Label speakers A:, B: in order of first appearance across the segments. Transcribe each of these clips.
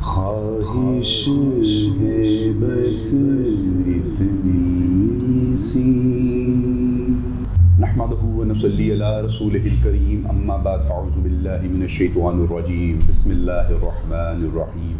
A: خواہش ہے بس اتنی سی نحمدہ ونصلی علی رسولہ الکریم اما بعد فاعوذ باللہ من الشیطان الرجیم بسم اللہ الرحمن الرحیم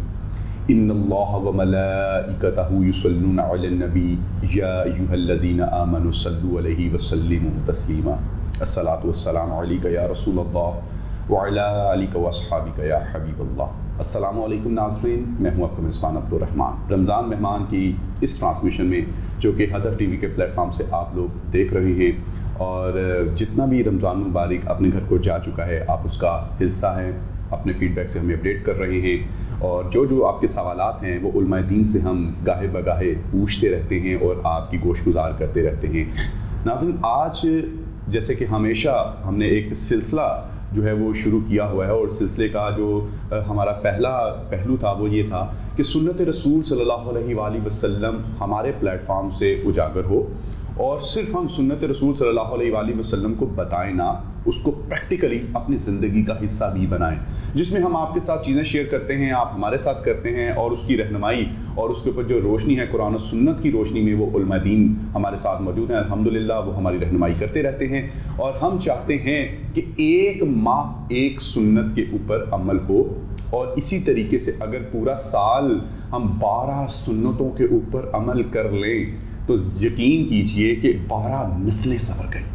A: ان اللہ وملائکتہ یصلون علی النبی یا ایہا الذین آمنوا صلوا علیہ وسلموا تسلیما الصلاۃ والسلام علیک یا رسول اللہ وعلی آلک واصحابک یا حبیب اللہ۔ السلام علیکم ناظرین، میں ہوں آپ کا میزبان عبدالرحمن۔ رمضان مہمان کی اس ٹرانسمیشن میں جو کہ ہدف ٹی وی کے پلیٹ فارم سے آپ لوگ دیکھ رہے ہیں، اور جتنا بھی رمضان مبارک اپنے گھر کو جا چکا ہے آپ اس کا حصہ ہیں، اپنے فیڈ بیک سے ہمیں اپڈیٹ کر رہے ہیں، اور جو آپ کے سوالات ہیں وہ علماء دین سے ہم گاہے بگاہے پوچھتے رہتے ہیں اور آپ کی گوش گزار کرتے رہتے ہیں۔ ناظرین، آج جیسے کہ ہمیشہ ہم نے ایک سلسلہ جو ہے وہ شروع کیا ہوا ہے، اور سلسلے کا جو ہمارا پہلا پہلو تھا وہ یہ تھا کہ سنت رسول صلی اللہ علیہ وآلہ وسلم ہمارے پلیٹ فارم سے اجاگر ہو، اور صرف ہم سنت رسول صلی اللہ علیہ وآلہ وسلم کو بتائیں نہ، اس کو پریکٹیکلی اپنی زندگی کا حصہ بھی بنائیں، جس میں ہم آپ کے ساتھ چیزیں شیئر کرتے ہیں، آپ ہمارے ساتھ کرتے ہیں، اور اس کی رہنمائی اور اس کے اوپر جو روشنی ہے قرآن و سنت کی روشنی میں، وہ علماء دین ہمارے ساتھ موجود ہیں الحمدللہ، وہ ہماری رہنمائی کرتے رہتے ہیں، اور ہم چاہتے ہیں کہ ایک ماہ ایک سنت کے اوپر عمل ہو، اور اسی طریقے سے اگر پورا سال ہم 12 سنتوں کے اوپر عمل کر لیں تو یقین کیجئے کہ 12 نسلیں سنور گئیں۔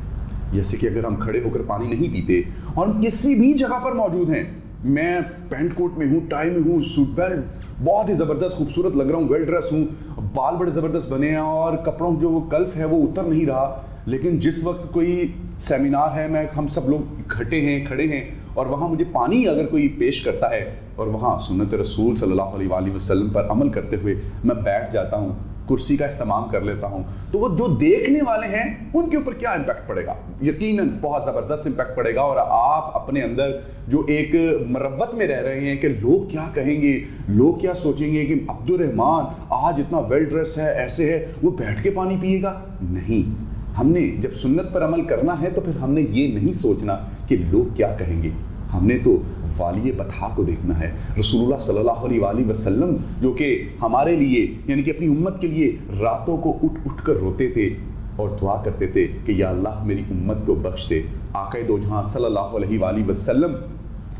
A: جیسے کہ اگر ہم کھڑے ہو کر پانی نہیں پیتے اور ہم کسی بھی جگہ پر موجود ہیں، میں پینٹ کوٹ میں ہوں، ٹائی میں ہوں، سوٹ ویل بہت ہی زبردست خوبصورت لگ رہا ہوں، ویل ڈریس ہوں، بال بڑے زبردست بنے ہیں، اور کپڑوں جو وہ کلف ہے وہ اتر نہیں رہا، لیکن جس وقت کوئی سیمینار ہے، ہم سب لوگ اکٹھے ہیں، کھڑے ہیں، اور وہاں مجھے پانی اگر کوئی پیش کرتا ہے اور وہاں سنت رسول صلی اللہ علیہ وآلہ وسلم پر عمل کرتے ہوئے میں بیٹھ جاتا ہوں، کرسی کا اہتمام کر لیتا ہوں، تو وہ جو دیکھنے والے ہیں ان کے اوپر کیا امپیکٹ پڑے گا؟ یقیناً بہت زبردست امپیکٹ پڑے گا، اور آپ اپنے اندر جو ایک مروت میں رہ رہے ہیں کہ لوگ کیا کہیں گے، لوگ کیا سوچیں گے کہ عبدالرحمن آج اتنا ویل ڈریس ہے، ایسے ہے، وہ بیٹھ کے پانی پیے گا؟ نہیں، ہم نے جب سنت پر عمل کرنا ہے تو پھر ہم نے یہ نہیں سوچنا کہ لوگ کیا کہیں گے، ہم نے تو والی بطحا کو دیکھنا ہے، رسول اللہ صلی اللہ علیہ وآلہ وسلم جو کہ ہمارے لیے یعنی کہ اپنی امت کے لیے راتوں کو اٹھ کر روتے تھے اور دعا کرتے تھے کہ یا اللہ میری امت کو بخش دے۔ آقا دو جہاں صلی اللہ علیہ وآلہ وسلم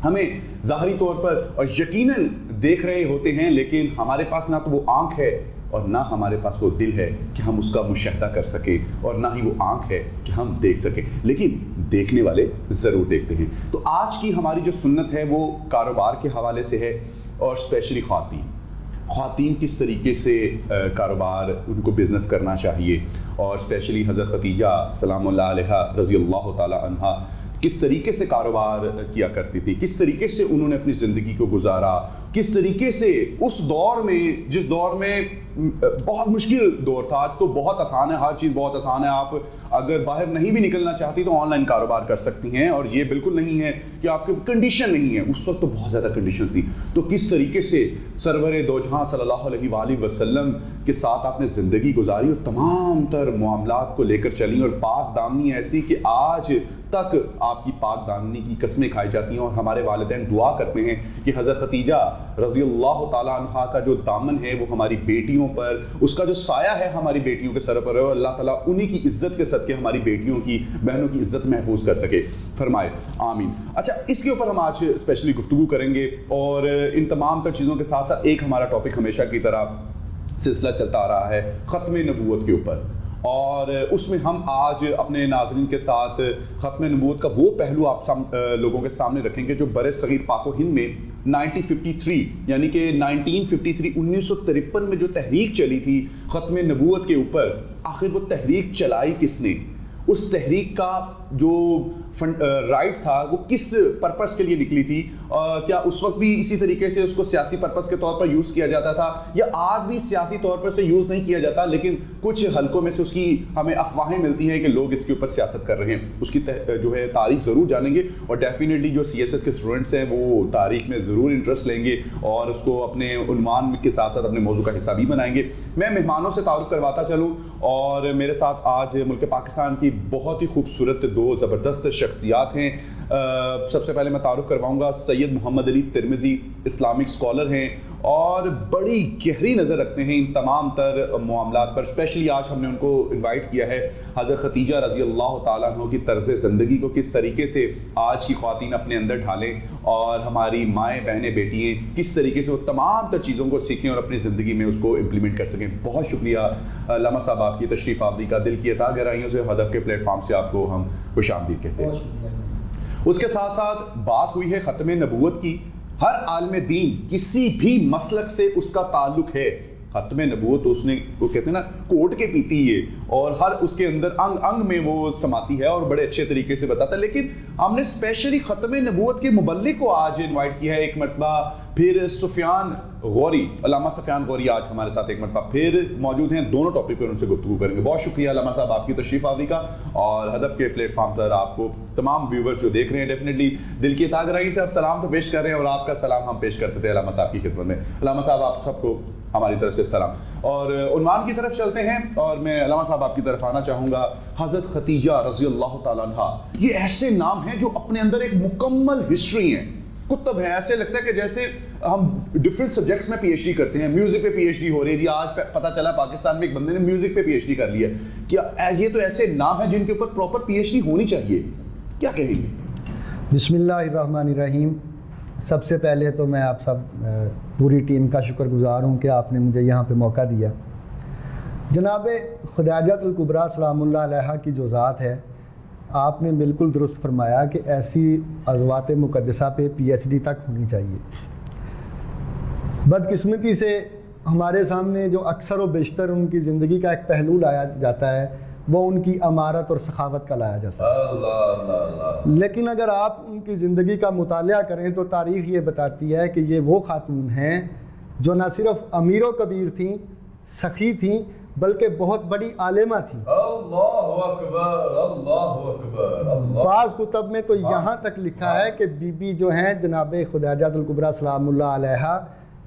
A: ہمیں ظاہری طور پر اور یقیناً دیکھ رہے ہوتے ہیں، لیکن ہمارے پاس نہ تو وہ آنکھ ہے اور نہ ہمارے پاس وہ دل ہے کہ ہم اس کا مشاہدہ کر سکیں، اور نہ ہی وہ آنکھ ہے کہ ہم دیکھ سکیں، لیکن دیکھنے والے ضرور دیکھتے ہیں۔ تو آج کی ہماری جو سنت ہے وہ کاروبار کے حوالے سے ہے، اور اسپیشلی خواتین کس طریقے سے کاروبار ان کو بزنس کرنا چاہیے، اور اسپیشلی حضرت خدیجہ سلام اللہ علیہا رضی اللہ تعالی عنہا کس طریقے سے کاروبار کیا کرتی تھی، کس طریقے سے انہوں نے اپنی زندگی کو گزارا، کس طریقے سے اس دور میں، جس دور میں بہت مشکل دور تھا، آج تو بہت آسان ہے، ہر چیز بہت آسان ہے، آپ اگر باہر نہیں بھی نکلنا چاہتی تو آن لائن کاروبار کر سکتی ہیں، اور یہ بالکل نہیں ہے کہ آپ کی کنڈیشن نہیں ہے، اس وقت تو بہت زیادہ کنڈیشن تھی، تو کس طریقے سے سرور دو جہاں صلی اللہ علیہ وآلہ وسلم کے ساتھ آپ نے زندگی گزاری اور تمام تر معاملات کو لے کر چلی، اور پاک دامنی ایسی کہ آج تک آپ کی پاک دامنی کی قسمیں کھائی جاتی ہیں، اور ہمارے والدین دعا کرتے ہیں کہ حضرت خدیجہ رضی اللہ تعالی عنہا کا جو دامن ہے وہ ہماری بیٹیوں پر، اس کا جو سایہ ہے ہماری بیٹیوں کے سر پر ہے، اور اللہ تعالیٰ انہی کی عزت کے صدقے ہماری بیٹیوں کی، بہنوں کی عزت محفوظ کر سکے، فرمائے آمین۔ اچھا، اس کے اوپر ہم آج اسپیشلی گفتگو کریں گے، اور ان تمام تر چیزوں کے ساتھ ساتھ ایک ہمارا ٹاپک ہمیشہ کی طرح سلسلہ چلتا آ رہا ہے ختم نبوت کے اوپر، اور اس میں ہم آج اپنے ناظرین کے ساتھ ختم نبوت کا وہ پہلو آپ لوگوں کے سامنے رکھیں گے جو بر صغیر پاک و ہند میں 1953 یعنی کہ 1953 میں جو تحریک چلی تھی ختم نبوت کے اوپر، آخر وہ تحریک چلائی کس نے؟ اس تحریک کا جو رائٹ تھا وہ کس پرپس کے لیے نکلی تھی؟ کیا اس وقت بھی اسی طریقے سے اس کو سیاسی پرپس کے طور پر یوز کیا جاتا تھا، یا آج بھی سیاسی طور پر سے یوز نہیں کیا جاتا، لیکن کچھ حلقوں میں سے اس کی ہمیں افواہیں ملتی ہیں کہ لوگ اس کے اوپر سیاست کر رہے ہیں؟ اس کی جو ہے تاریخ ضرور جانیں گے، اور ڈیفینیٹلی جو سی ایس ایس کے اسٹوڈنٹس ہیں وہ تاریخ میں ضرور انٹرسٹ لیں گے، اور اس کو اپنے عنوان کے ساتھ ساتھ اپنے موضوع کا حصہ بھی بنائیں گے۔ میں مہمانوں سے تعارف کرواتا چلوں، اور میرے ساتھ آج ملک پاکستان کی بہت ہی خوبصورت دو زبردست شخصیات ہیں۔ سب سے پہلے میں تعارف کرواؤں گا سید محمد علی ترمذی، اسلامک اسکالر ہیں اور بڑی گہری نظر رکھتے ہیں ان تمام تر معاملات پر. اسپیشلی آج ہم نے ان کو انوائٹ کیا ہے حضرت خدیجہ رضی اللہ تعالیٰ عنہ کی طرز زندگی کو کس طریقے سے آج کی خواتین اپنے اندر ڈھالیں اور ہماری مائیں بہنیں بیٹیاں کس طریقے سے وہ تمام تر چیزوں کو سیکھیں اور اپنی زندگی میں اس کو امپلیمنٹ کر سکیں. بہت شکریہ علامہ صاحب آپ کی تشریف آوری کا. دل کی عطا گہرائیوں سے ہدف کے پلیٹ فارم سے آپ کو ہم خوش آمدید کہتے ہیں. اس کے ساتھ ساتھ بات ہوئی ہے ختم نبوت کی. ہر عالم دین کسی بھی مسلک سے اس کا تعلق ہے. ختم نبوت اس نے وہ کہتے ہیں نا کوٹ کے پیتی ہے اور ہر اس کے اندر انگ انگ میں وہ سماتی ہے اور بڑے اچھے طریقے سے بتاتا ہے. لیکن ہم نے اسپیشلی ختم نبوت کے مبلغ کو آج انوائٹ کیا ہے ایک مرتبہ پھر. سفیان غوری, علامہ سفیان غوری آج ہمارے ساتھ ایک مرتبہ پھر موجود ہیں. دونوں ٹاپک پر ان سے گفتگو کریں گے. بہت شکریہ علامہ صاحب آپ کی تشریف آوری کا, اور ہدف کے پلیٹ فارم پر آپ کو تمام ویورز جو دیکھ رہے ہیں ڈیفینیٹلی دل کی عطا گہرائی سے آپ سلام تو پیش کر رہے ہیں, اور آپ کا سلام ہم پیش کرتے تھے علامہ صاحب کی خدمت میں. علامہ صاحب آپ سب کو ہماری طرف سے سلام. اور عنوان کی طرف چلتے ہیں, اور میں علامہ صاحب آپ کی طرف آنا چاہوں گا. حضرت خدیجہ رضی اللہ تعالیٰ عنہا, یہ ایسے نام ہیں جو اپنے اندر ایک مکمل ہسٹری ہیں, کتب ہیں. ایسے لگتا ہے کہ جیسے ہم ڈفرینٹ سبجیکٹس میں پی ایچ ڈی کرتے ہیں. میوزک پہ پی ایچ ڈی ہو رہی ہے جی, آج پتہ چلا پاکستان میں ایک بندے نے میوزک پہ پی ایچ ڈی کر لیا. کیا یہ تو ایسے نام ہیں جن کے اوپر پراپر پی ایچ ڈی ہونی چاہیے, کیا کہیں گے؟
B: بسم اللہ الرحمن الرحیم. سب سے پہلے تو میں آپ سب پوری ٹیم کا شکر گزار ہوں کہ آپ نے مجھے یہاں پہ موقع دیا. جناب خدیجہ الکبریٰ سلام اللہ علیہا کی جو ذات ہے, آپ نے بالکل درست فرمایا کہ ایسی ازوات مقدسہ پہ پی ایچ ڈی تک ہونی چاہیے. بدقسمتی سے ہمارے سامنے جو اکثر و بیشتر ان کی زندگی کا ایک پہلو لایا جاتا ہے وہ ان کی امارت اور سخاوت کا لایا جاتا ہے. لیکن اگر آپ ان کی زندگی کا مطالعہ کریں تو تاریخ یہ بتاتی ہے کہ یہ وہ خاتون ہیں جو نہ صرف امیر و کبیر تھیں, سخی تھیں, بلکہ بہت بڑی عالمہ تھیں.
A: اللہ اکبر, اللہ اکبر.
B: بعض کتب میں تو یہاں تک لکھا ہے کہ بی بی جو ہیں جناب خدیجہ الکبریٰ سلام اللہ علیہا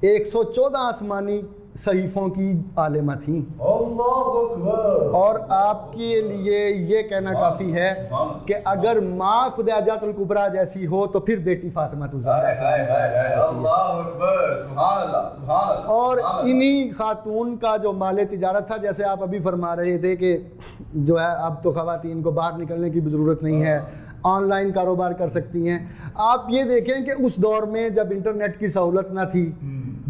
B: 114 آسمانی صحیفوں کی عالمہ تھیں. اللہ اکبر. اور آپ کے لیے یہ کہنا کافی ہے کہ اگر ماں خدیجہ الکبریٰ جیسی ہو تو پھر بیٹی فاطمہ الزہرا.
A: اللہ اکبر, سبحان اللہ, سبحان اللہ.
B: اور انہی خاتون کا جو مال تجارت تھا, جیسے آپ ابھی فرما رہے تھے کہ جو ہے اب تو خواتین کو باہر نکلنے کی بھی ضرورت نہیں ہے, آن لائن کاروبار کر سکتی ہیں. آپ یہ دیکھیں کہ اس دور میں جب انٹرنیٹ کی سہولت نہ تھی,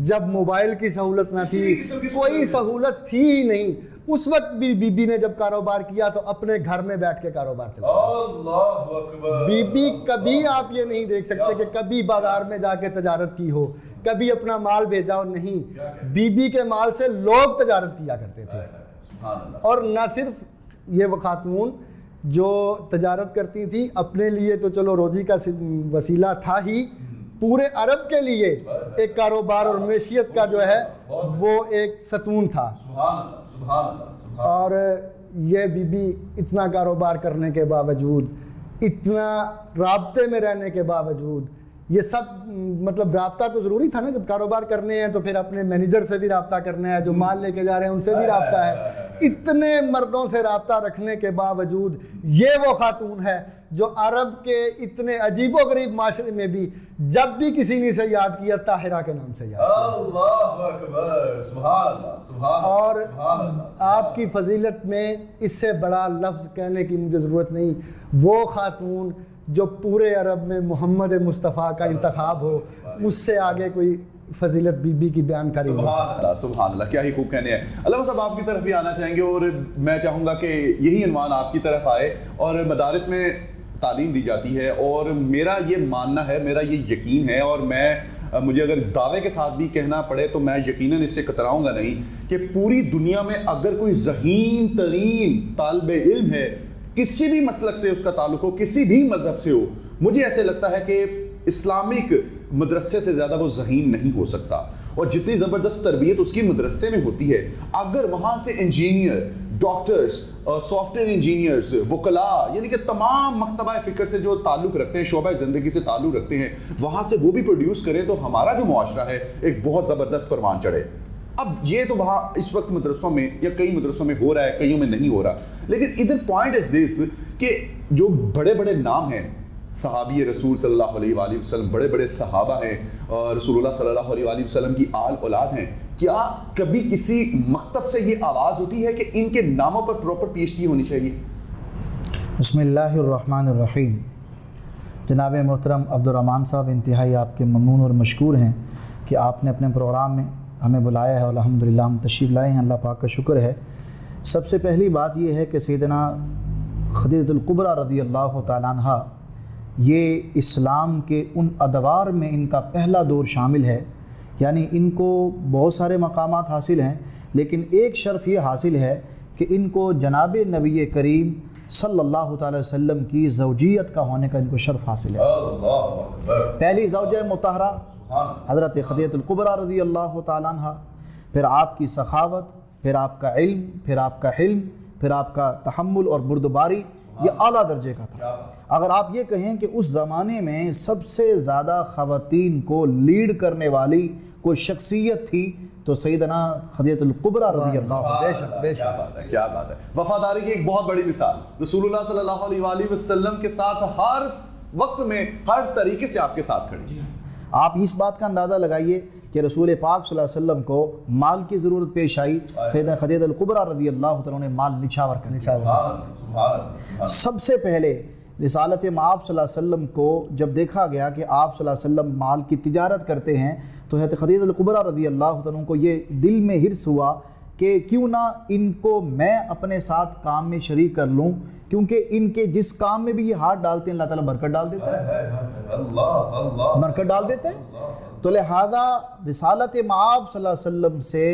B: جب موبائل کی سہولت نہ تھی, کوئی سہولت تھی ہی نہیں, اس وقت بھی بی بی نے جب کاروبار کیا تو اپنے گھر میں بیٹھ کے کاروبار چلایا.
A: اللہ اکبر.
B: بی بی کبھی آپ یہ نہیں دیکھ سکتے کہ کبھی بازار میں جا کے تجارت کی ہو, کبھی اپنا مال بھیجا ہو, نہیں. بی بی کے مال سے لوگ تجارت کیا کرتے تھے. اور نہ صرف یہ وہ خاتون جو تجارت کرتی تھی اپنے لیے تو چلو روزی کا وسیلہ تھا ہی, پورے عرب کے لیے ایک کاروبار اور معیشت کا جو ہے وہ ایک ستون تھا. اور یہ بی بی اتنا کاروبار کرنے کے باوجود, اتنا رابطے میں رہنے کے باوجود, یہ سب مطلب رابطہ تو ضروری تھا نا, جب کاروبار کرنے ہیں تو پھر اپنے مینیجر سے بھی رابطہ کرنا ہے, جو مال لے کے جا رہے ہیں ان سے بھی رابطہ ہے. اتنے مردوں سے رابطہ رکھنے کے باوجود یہ وہ خاتون ہے جو عرب کے اتنے عجیب و غریب معاشرے میں بھی جب بھی کسی نے اسے یاد کیا طاہرہ کے نام سے یاد کیا.
A: اللہ اکبر, سبحان اللہ, سبحان اللہ.
B: اور آپ کی فضیلت میں اس سے بڑا لفظ کہنے کی مجھے ضرورت نہیں. وہ خاتون جو پورے عرب میں محمد مصطفیٰ کا انتخاب ہو, اس سے آگے کوئی فضیلت بی بی کی بیان کری.
A: سبحان اللہ, سبحان اللہ, کیا ہی خوب کہنے ہیں. علامہ صاحب آپ کی طرف بھی آنا چاہیں گے, اور میں چاہوں گا کہ یہی عنوان آپ کی طرف آئے. اور مدارس میں تعلیم دی جاتی ہے, اور میرا یہ ماننا ہے, میرا یہ یقین ہے, اور مجھے اگر دعوے کے ساتھ بھی کہنا پڑے تو میں یقیناً اس سے کتراؤں گا نہیں, کہ پوری دنیا میں اگر کوئی ذہین ترین طالب علم ہے, کسی بھی مسلک سے اس کا تعلق ہو, کسی بھی مذہب سے ہو, مجھے ایسے لگتا ہے کہ اسلامک مدرسے سے زیادہ وہ ذہین نہیں ہو سکتا. اور جتنی زبردست تربیت اس کی مدرسے میں ہوتی ہے, اگر وہاں سے engineer, doctors, soft where engineers, وکلاء, یعنی کہ تمام مکتبہ فکر سے جو تعلق رکھتے ہیں, شعبہ زندگی سے تعلق رکھتے ہیں, وہاں سے وہ بھی پروڈیوس کریں تو ہمارا جو معاشرہ ہے ایک بہت زبردست پروان چڑھے. اب یہ تو وہاں اس وقت مدرسوں میں یا کئی مدرسوں میں ہو رہا ہے, کئیوں میں نہیں ہو رہا. لیکن ادھر پوائنٹ از دس کہ جو بڑے بڑے نام ہیں صحابی رسول صلی اللہ علیہ وآلہ وسلم، بڑے بڑے صحابہ ہیں، رسول اللہ صلی اللہ علیہ وآلہ وسلم کی آل اولاد ہیں، کیا کبھی کسی مکتب سے یہ آواز ہوتی ہے کہ ان کے ناموں پر پراپر پی ایچ ڈی ہونی چاہیے؟
C: بسم اللہ الرحمن الرحیم۔ جناب محترم عبدالرحمن صاحب، انتہائی آپ کے ممنون اور مشکور ہیں کہ آپ نے اپنے پروگرام میں ہمیں بلایا ہے اور الحمدللہ ہم تشریف لائے ہیں، اللہ پاک کا شکر ہے۔ سب سے پہلی بات یہ ہے کہ سیدنا خدیجہ الکبریٰ رضی اللہ تعالیٰ عنہ یہ اسلام کے ان ادوار میں ان کا پہلا دور شامل ہے، یعنی ان کو بہت سارے مقامات حاصل ہیں، لیکن ایک شرف یہ حاصل ہے کہ ان کو جناب نبی کریم صلی اللہ تعالی وسلم کی زوجیت کا ہونے کا ان کو شرف حاصل ہے۔ پہلی زوجہ مطہرہ حضرت خدیجہ الکبریٰ رضی اللہ تعالیٰ عنہ، پھر آپ کی سخاوت، پھر آپ کا علم، پھر آپ کا حلم، پھر آپ کا تحمل اور بردباری، یہ اعلیٰ درجے کا تھا۔ اگر آپ یہ کہیں کہ اس زمانے میں سب سے زیادہ خواتین کو لیڈ کرنے والی کوئی شخصیت تھی تو سیدنا خدیجہ الکبریٰ رضی اللہ عنہ۔
A: کیا بات ہے، وفاداری کی ایک بہت بڑی مثال، رسول اللہ صلی اللہ علیہ وآلہ وسلم کے ساتھ ہر وقت میں ہر طریقے سے آپ کے ساتھ کھڑی۔
C: آپ اس بات کا اندازہ لگائیے کہ رسول پاک صلی اللہ علیہ وسلم کو مال کی ضرورت پیش آئی، سیدنا خدیجہ الکبریٰ رضی اللہ عنہ نے مال نچھاور کر دیا۔ سب سے پہلے رسالت مآب صلی اللہ علیہ وسلم کو جب دیکھا گیا کہ آپ صلی اللہ علیہ وسلم مال کی تجارت کرتے ہیں تو حضرت خدیجہ الکبریٰ رضی اللہ عنہ کو یہ دل میں حرص ہوا کہ کیوں نہ ان کو میں اپنے ساتھ کام میں شریک کر لوں، کیونکہ ان کے جس کام میں بھی یہ ہاتھ ڈالتے ہیں اللہ تعالیٰ برکت ڈال دیتا ہے، برکت ڈال دیتا ہے۔ تو لہذا رسالت مآب صلی اللہ علیہ وسلم سے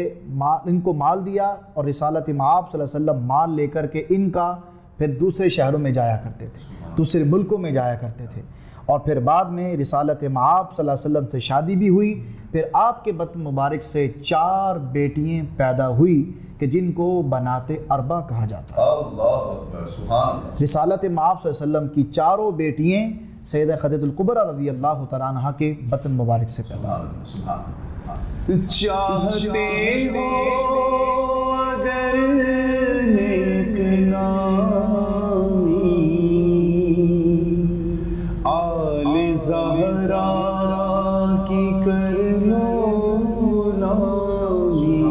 C: ان کو مال دیا، اور رسالت مآب صلی اللہ علیہ وسلم مال لے کر کے ان کا پھر دوسرے شہروں میں جایا کرتے تھے، دوسرے ملکوں میں جایا کرتے تھے، اور پھر بعد میں رسالت مآب صلی اللہ علیہ وسلم سے شادی بھی ہوئی۔ پھر آپ کے بطن مبارک سے 4 بیٹیاں پیدا ہوئی کہ جن کو بنات اربع کہا جاتا ہے۔
A: اللہ اکبر، سبحان اللہ۔
C: رسالت مآب صلی اللہ علیہ وسلم کی 4 بیٹیاں سیدہ خدیجہ الکبریٰ رضی اللہ تعالیٰ عنہ کے بطن مبارک سے پیدا ہوئی۔
A: چاہتے ہو اگر نیک نامی آل زہرا کی کر لو نامی،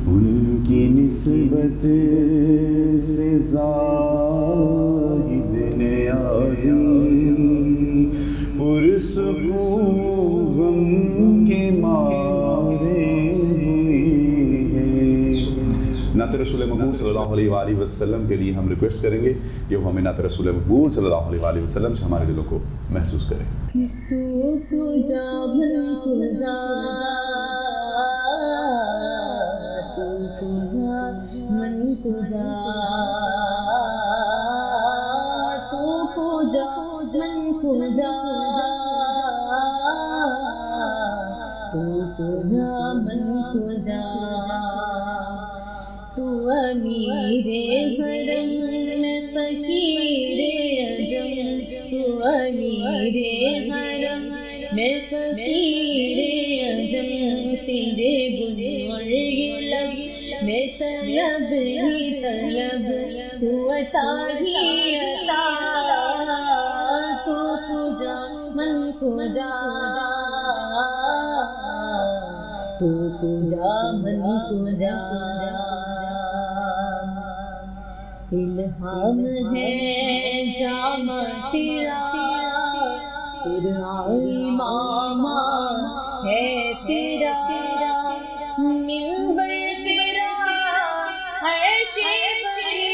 A: ان کی نسبت سے زاہد نیازی پرسکون غم کے مارے ہیں۔ نعت رسول مقبول صلی اللہ علیہ وآلہ وسلم کے لیے ہم ریکویسٹ کریں گے کہ وہ ہمیں نعت رسول مقبول صلی اللہ علیہ وآلہ وسلم سے ہمارے دلوں کو محسوس کریں۔
D: امیر حرم میں فقیر عجم، تو امیر حرم میں فقیر عجم، تیرے گنور یہ لب میں طلب ہی طلب، تو عطا ہی عطا، تو کجا من کجا، تو کجا من کجا، الہام ہے جامع تیرا، قرآن امامہ ہے تیرا، منبر تیرا عرش بری،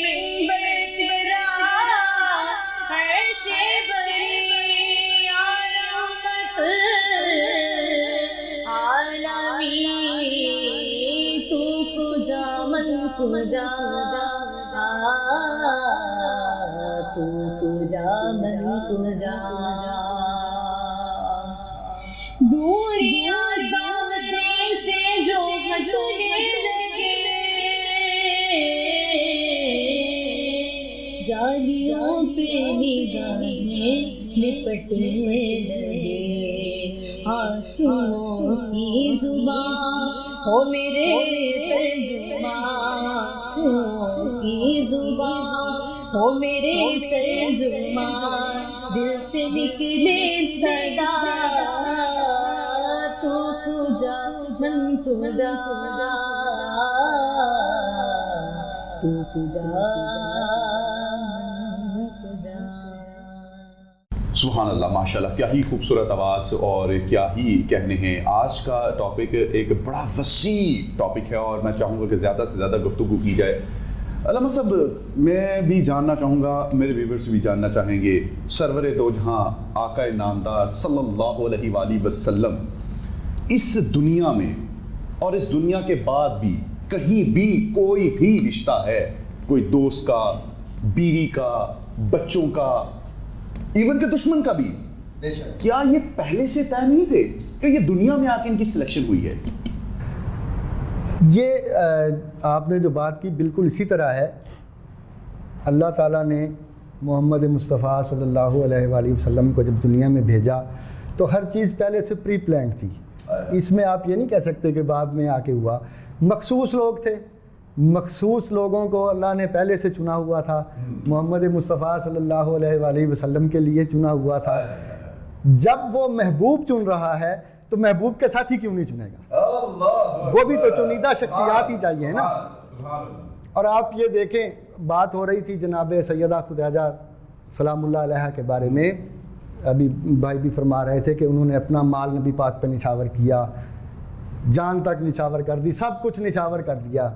D: منبر تیرا عرش بری، علامت عالمی، تو کجا من کجا، تو کجا من کجا، دوریاں سامنے سے جو ہٹنے لگے، جالیوں پہ نگاہیں لپٹنے لگے، آنسوؤں کی زبان ہو میرے ترجمان، کی زبان ہو میرے ترجمان دل سے نکلے صدا تو خدا من خدا تو خدا من خدا.
A: سبحان اللہ، ماشاءاللہ، کیا ہی خوبصورت آواز اور کیا ہی کہنے ہیں. آج کا ٹاپک ایک بڑا وسیع ٹاپک ہے اور میں چاہوں گا کہ زیادہ سے زیادہ گفتگو کی جائے. علامہ صاحب، میں بھی جاننا چاہوں گا، میرے ویورز بھی جاننا چاہیں گے، سرور دو جہاں آقا نامدار صلی اللہ علیہ وآلہ وسلم اس دنیا میں اور اس دنیا کے بعد بھی کہیں بھی کوئی بھی رشتہ ہے، کوئی دوست کا، بیوی کا، بچوں کا، ایون کہ دشمن کا بھی، کیا یہ پہلے سے طے نہیں تھے کہ یہ دنیا میں آ کے ان کی سلیکشن ہوئی ہے؟
B: یہ آپ نے جو بات کی بالکل اسی طرح ہے. اللہ تعالیٰ نے محمد مصطفیٰ صلی اللہ علیہ وآلہ وسلم کو جب دنیا میں بھیجا تو ہر چیز پہلے سے پری پلانڈ تھی. اس میں آپ یہ نہیں کہہ سکتے کہ بعد میں آ کے ہوا. مخصوص لوگ تھے، مخصوص لوگوں کو اللہ نے پہلے سے چنا ہوا تھا. محمد مصطفیٰ صلی اللہ علیہ وآلہ وسلم کے لیے چنا ہوا تھا. جب وہ محبوب چن رہا ہے تو محبوب کے ساتھ ہی کیوں نہیں چنے گا؟ وہ بھی تو چنیدہ شخصیات ہی چاہیے نا. اور آپ یہ دیکھیں، بات ہو رہی تھی جناب سیدہ خدیجہ سلام اللہ علیہا کے بارے میں، ابھی بھائی بھی فرما رہے تھے کہ انہوں نے اپنا مال نبی پاک پہ نچھاور کیا، جان تک نچھاور کر دی، سب کچھ نچھاور کر دیا.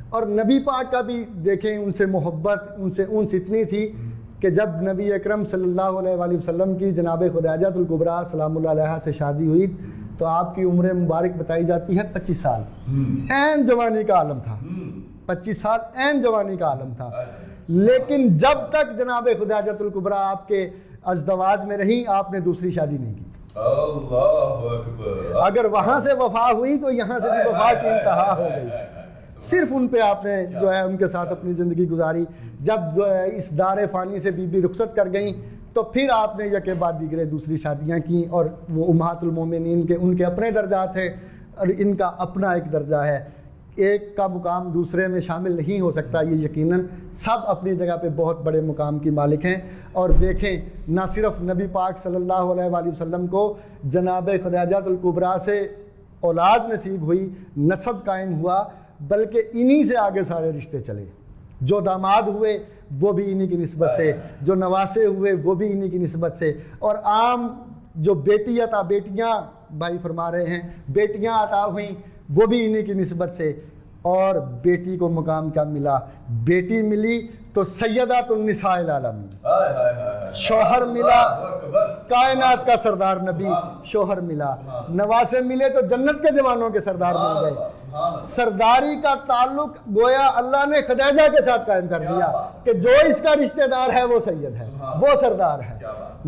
B: اور نبی پاک کا بھی دیکھیں، ان سے محبت، ان سے انس اتنی تھی کہ جب نبی اکرم صلی اللہ علیہ وآلہ وسلم کی جناب خدیجہ الکبریٰ سلام اللہ علیہا سے شادی ہوئی تو آپ کی عمر مبارک بتائی جاتی ہے 25 سال. عین جوانی کا عالم تھا، 25 سال عین جوانی کا عالم تھا. لیکن جب تک جناب خدیجہ الکبریٰ آپ کے ازدواج میں رہیں، آپ نے دوسری شادی نہیں کی.
A: اللہ اکبر.
B: اگر وہاں سے وفا ہوئی تو یہاں سے بھی وفا کی انتہا ہو گئی. صرف ان پہ آپ نے جو ہے ان کے ساتھ اپنی زندگی گزاری. جب جو ہے اس دار فانی سے بی بی رخصت کر گئیں تو پھر آپ نے یکے بعد دیگرے دوسری شادیاں کیں. اور وہ امہات المومنین کے ان کے اپنے درجات ہیں اور ان کا اپنا ایک درجہ ہے. ایک کا مقام دوسرے میں شامل نہیں ہو سکتا. یہ یقیناً سب اپنی جگہ پہ بہت بڑے مقام کی مالک ہیں. اور دیکھیں، نہ صرف نبی پاک صلی اللہ علیہ وآلہ وسلم کو جناب خدیجہ الکبریٰ سے اولاد نصیب ہوئی، نسب قائم ہوا، بلکہ انہی سے آگے سارے رشتے چلے. جو داماد ہوئے وہ بھی انہی کی نسبت سے، جو نواسے ہوئے وہ بھی انہی کی نسبت سے. اور عام جو بیٹی عطا، بیٹیاں بھائی فرما رہے ہیں، بیٹیاں عطا ہوئیں وہ بھی انہی کی نسبت سے. اور بیٹی کو مقام کیا ملا؟ بیٹی ملی تو سیدات النساء العالمین، شوہر ملا کائنات کا سردار نبی، شوہر ملا. نواسے ملے تو جنت کے جوانوں کے سردار مل گئے. سرداری کا تعلق گویا اللہ نے خدیجہ کے ساتھ قائم کر دیا کہ جو اس کا رشتہ دار ہے وہ سید ہے، وہ سردار ہے.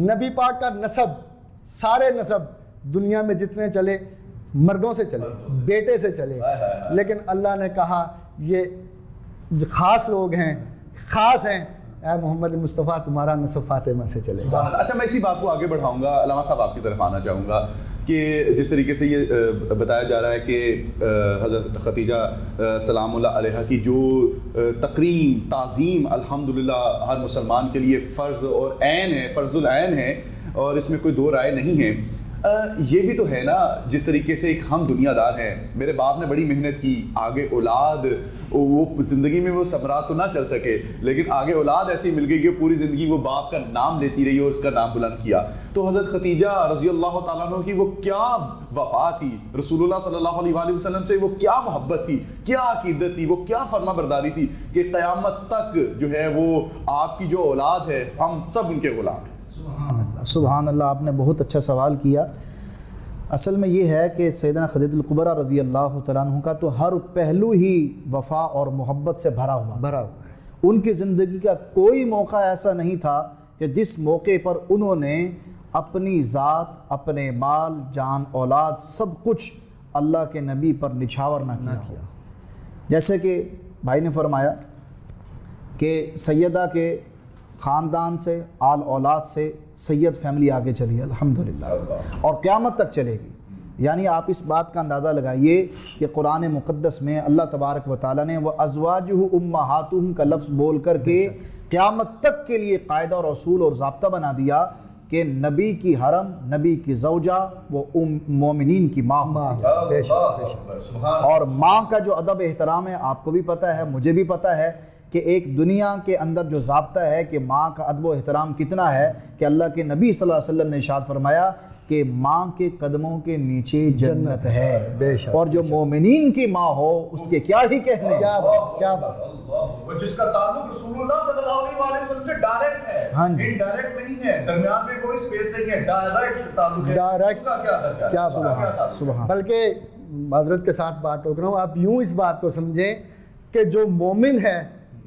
B: نبی پاک کا نسب، سارے نسب دنیا میں جتنے چلے مردوں سے چلے، بیٹے سے چلے. لیکن اللہ نے کہا یہ خاص لوگ ہیں، خاص ہیں، اے محمد مصطفیٰ تمہارا نسب فاطمہ سے چلے گا.
A: اچھا، میں اسی بات کو آگے بڑھاؤں گا. علامہ صاحب، آپ کی طرف آنا چاہوں گا کہ جس طریقے سے یہ بتایا جا رہا ہے کہ حضرت خدیجہ سلام اللہ علیہا کی جو تکریم، تعظیم الحمدللہ ہر مسلمان کے لیے فرض اور عین ہے، فرض العین ہے، اور اس میں کوئی دو رائے نہیں ہے. یہ بھی تو ہے نا، جس طریقے سے ایک ہم دنیا دار ہیں، میرے باپ نے بڑی محنت کی، آگے اولاد، وہ زندگی میں وہ ثمرات تو نہ چل سکے لیکن آگے اولاد ایسی مل گئی کہ پوری زندگی وہ باپ کا نام لیتی رہی اور اس کا نام بلند کیا. تو حضرت خدیجہ رضی اللہ تعالیٰ عنہ کی وہ کیا وفا تھی، رسول اللہ صلی اللہ علیہ وآلہ وسلم سے وہ کیا محبت تھی، کیا عقیدت تھی، وہ کیا فرما برداری تھی کہ قیامت تک جو ہے وہ آپ کی جو اولاد ہے ہم سب ان کے غلام ہیں.
C: سبحان اللہ. آپ نے بہت اچھا سوال کیا. اصل میں یہ ہے کہ سیدنا خدیجہ الکبریٰ رضی اللہ تعالیٰ عنہ کا تو ہر پہلو ہی وفا اور محبت سے بھرا ہوا. ان کی زندگی کا کوئی موقع ایسا نہیں تھا کہ جس موقع پر انہوں نے اپنی ذات، اپنے مال، جان، اولاد، سب کچھ اللہ کے نبی پر نچھاور نہ کیا. جیسے کہ بھائی نے فرمایا کہ سیدہ کے خاندان سے، آل اولاد سے سید فیملی آگے چلی الحمدللہ، اور قیامت تک چلے گی. یعنی آپ اس بات کا اندازہ لگائیے کہ قرآن مقدس میں اللہ تبارک و تعالیٰ نے وَأَزْوَاجُهُ أُمَّهَاتُهُم کا لفظ بول کر کے قیامت تک کے لیے قاعدہ اور اصول اور ضابطہ بنا دیا کہ نبی کی حرم، نبی کی زوجہ وہ مومنین کی ماں ہوتی ہے۔ اور ماں کا جو ادب احترام ہے آپ کو بھی پتہ ہے، مجھے بھی پتہ ہے کہ ایک دنیا کے اندر جو ضابطہ ہے کہ ماں کا ادب و احترام کتنا ہے کہ اللہ کے نبی صلی اللہ علیہ وسلم نے ارشاد فرمایا کہ ماں کے قدموں کے نیچے جنت ہے، اور جو مومنین کی ماں ہو اس کے کیا ہی کہنے۔
B: کیا بات،
A: جس کا تعلق رسول اللہ صلی اللہ علیہ وسلم سے ڈائریکٹ ہے، انڈائریکٹ نہیں ہے، درمیان میں کوئی سپیس نہیں ہے، ڈائریکٹ تعلق ہے، اس کا کیا درجہ ہے،
B: کیا
A: اس کا کیا تعلق
B: سبحان۔ بلکہ معذرت کے ساتھ بات ٹوک رہا ہوں، آپ یوں اس بات کو سمجھیں کہ جو مومن ہے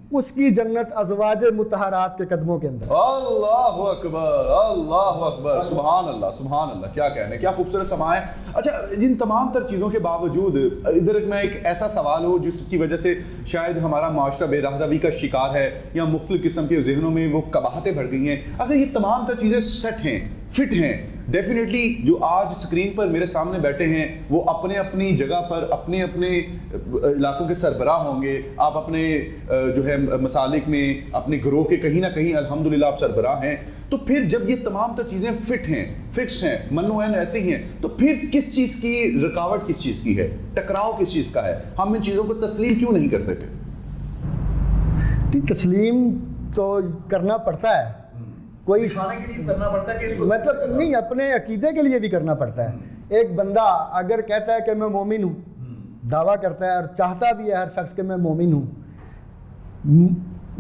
B: اس کی جنت ازواج مطہرات کے قدموں کے اندر۔
A: اللہ اکبر، اللہ اکبر، سبحان اللہ، سبحان اللہ، کیا کہنے، کیا خوبصورت سماع ہے۔ اچھا، جن تمام تر چیزوں کے باوجود ادھر میں ایک ایسا سوال ہو جس کی وجہ سے شاید ہمارا معاشرہ بے راہداری کا شکار ہے یا مختلف قسم کے ذہنوں میں وہ قباحتیں بڑھ گئی ہیں، اگر یہ تمام تر چیزیں سیٹ ہیں، فٹ ہیں، ڈیفینیٹلی جو آج سکرین پر میرے سامنے بیٹھے ہیں وہ اپنے اپنی جگہ پر اپنے اپنے علاقوں کے سربراہ ہوں گے، آپ اپنے جو ہے مسالک میں اپنے گروہ کے کہیں نہ کہیں الحمدللہ آپ سربراہ ہیں، تو پھر جب یہ تمام تر چیزیں فٹ ہیں، فکس ہیں، منوعین ایسے ہی ہیں، تو پھر کس چیز کی رکاوٹ، کس چیز کی ہے، ٹکراؤ کس چیز کا ہے، ہم ان چیزوں کو تسلیم کیوں نہیں کرتے پھر؟
B: تسلیم تو کرنا پڑتا ہے، کوئی
A: دکھانے کے لیے کرنا پڑتا ہے کہ اس کو
B: مطلب نہیں، اپنے عقیدے کے لیے بھی کرنا پڑتا ہے۔ ایک بندہ اگر کہتا ہے کہ میں مومن ہوں، دعویٰ کرتا ہے اور چاہتا بھی ہے ہر شخص کہ میں مومن ہوں،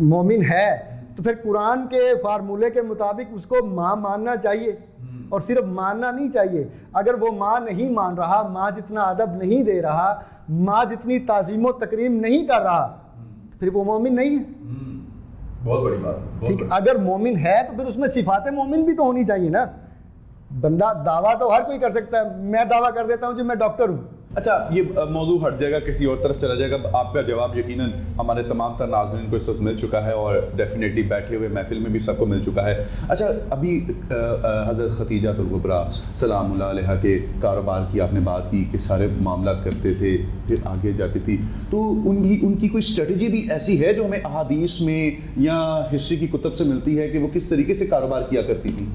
B: مومن ہے، تو پھر قرآن کے فارمولے کے مطابق اس کو ماں ماننا چاہیے، اور صرف ماننا نہیں چاہیے۔ اگر وہ ماں نہیں مان رہا، ماں جتنا ادب نہیں دے رہا، ماں جتنی تعظیم و تکریم نہیں کر رہا، پھر وہ مومن نہیں ہے۔
A: بہت بڑی بات ہے،
B: ٹھیک ہے، اگر مومن ہے تو پھر اس میں صفات مومن بھی تو ہونی چاہیے نا۔ بندہ دعویٰ تو ہر کوئی کر سکتا ہے، میں دعویٰ کر دیتا ہوں جی میں ڈاکٹر ہوں۔
A: اچھا، یہ موضوع ہٹ جائے گا، کسی اور طرف چلا جائے گا، آپ کا جواب یقیناً ہمارے تمام تر ناظرین کو اس وقت مل چکا ہے اور ڈیفینیٹلی بیٹھے ہوئے محفل میں بھی سب کو مل چکا ہے۔ اچھا، ابھی حضرت خدیجہ الکبریٰ سلام اللہ علیہا کے کاروبار کی آپ نے بات کی کہ سارے معاملات کرتے تھے، پھر آگے جاتی تھی، تو ان کی کوئی اسٹریٹجی بھی ایسی ہے جو ہمیں احادیث میں یا ہسٹری کی کتب سے ملتی ہے کہ وہ کس طریقے سے کاروبار کیا کرتی تھی؟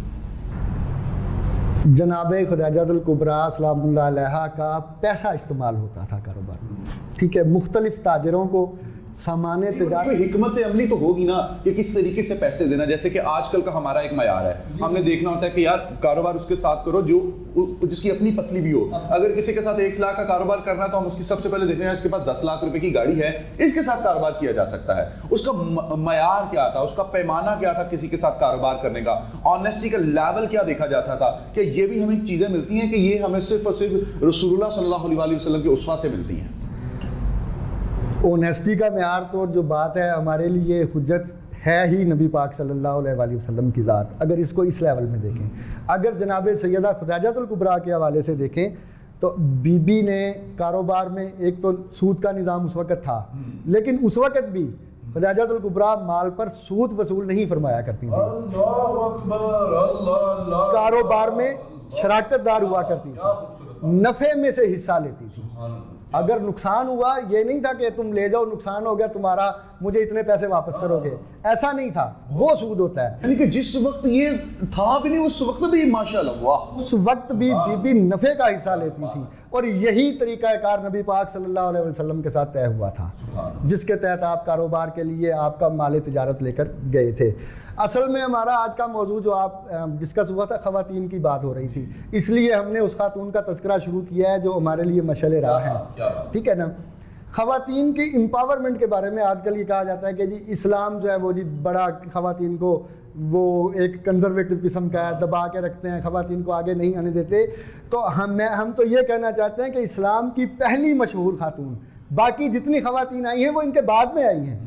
B: جناب خدیجہ الکبریٰ سلام اللہ علیہا کا پیسہ استعمال ہوتا تھا کاروبار میں، ٹھیک ہے، مختلف تاجروں کو سامان تجارت۔
A: کوئی حکمت عملی تو ہوگی نا کہ کس طریقے سے پیسے دینا، جیسے کہ آج کل کا ہمارا ایک معیار ہے، ہم نے دیکھنا ہوتا ہے کہ یار کاروبار اس کے ساتھ کرو جو جس کی اپنی پسلی بھی ہو۔ اگر کسی کے ساتھ 1 لاکھ کا کاروبار کرنا ہے تو ہم اس کی سب سے پہلے دیکھنا ہے اس کے پاس 10 لاکھ روپے کی گاڑی ہے، اس کے ساتھ کاروبار کیا جا سکتا ہے۔ اس کا معیار کیا تھا، اس کا پیمانہ کیا تھا کسی کے ساتھ کاروبار کرنے کا، آنیسٹی کا لیول کیا دیکھا جاتا تھا، کہ یہ بھی ہمیں چیزیں ملتی ہیں کہ یہ ہمیں صرف اور صرف رسول اللہ صلی اللہ علیہ وسلم کے اسوہ سے ملتی ہیں۔
B: اونیسٹی کا معیار تو جو بات ہے ہمارے لیے حجت ہے ہی نبی پاک صلی اللہ علیہ وسلم کی ذات، اگر اس کو اس لیول میں دیکھیں۔ اگر جناب سیدہ خدیجہ الکبریٰ کے حوالے سے دیکھیں تو بی بی نے کاروبار میں ایک تو سود کا نظام اس وقت تھا، لیکن اس وقت بھی خدیجہ الکبریٰ مال پر سود وصول نہیں فرمایا کرتی تھی،
A: اللہ اکبر، اللہ،
B: کاروبار میں شراکت دار ہوا کرتی تھی، نفع میں سے حصہ لیتی تھی۔ اگر نقصان ہوا یہ نہیں تھا کہ تم لے جاؤ، نقصان ہو گیا تمہارا، مجھے اتنے پیسے واپس کرو گے، ایسا نہیں تھا، وہ سود ہوتا ہے۔
A: یعنی کہ جس وقت یہ تھا بھی نہیں اس وقت بھی ماشاءاللہ، واہ،
B: اس وقت بھی بی بی نفع کا حصہ لیتی تھی، اور یہی طریقہ کار نبی پاک صلی اللہ علیہ وسلم کے ساتھ طے ہوا تھا، جس کے تحت آپ کاروبار کے لیے آپ کا مال تجارت لے کر گئے تھے۔ اصل میں ہمارا آج کا موضوع جو آپ ڈسکس ہوا تھا خواتین کی بات ہو رہی تھی، اس لیے ہم نے اس خاتون کا تذکرہ شروع کیا ہے جو ہمارے لیے مشعل راہ ہے، ٹھیک ہے نا۔ خواتین کی امپاورمنٹ کے بارے میں آج کل یہ کہا جاتا ہے کہ جی اسلام جو ہے وہ جی بڑا خواتین کو وہ ایک کنزرویٹو قسم کا ہے، دبا کے رکھتے ہیں، خواتین کو آگے نہیں آنے دیتے۔ تو ہم تو یہ کہنا چاہتے ہیں کہ اسلام کی پہلی مشہور خاتون، باقی جتنی خواتین آئی ہیں وہ ان کے بعد میں آئی ہیں،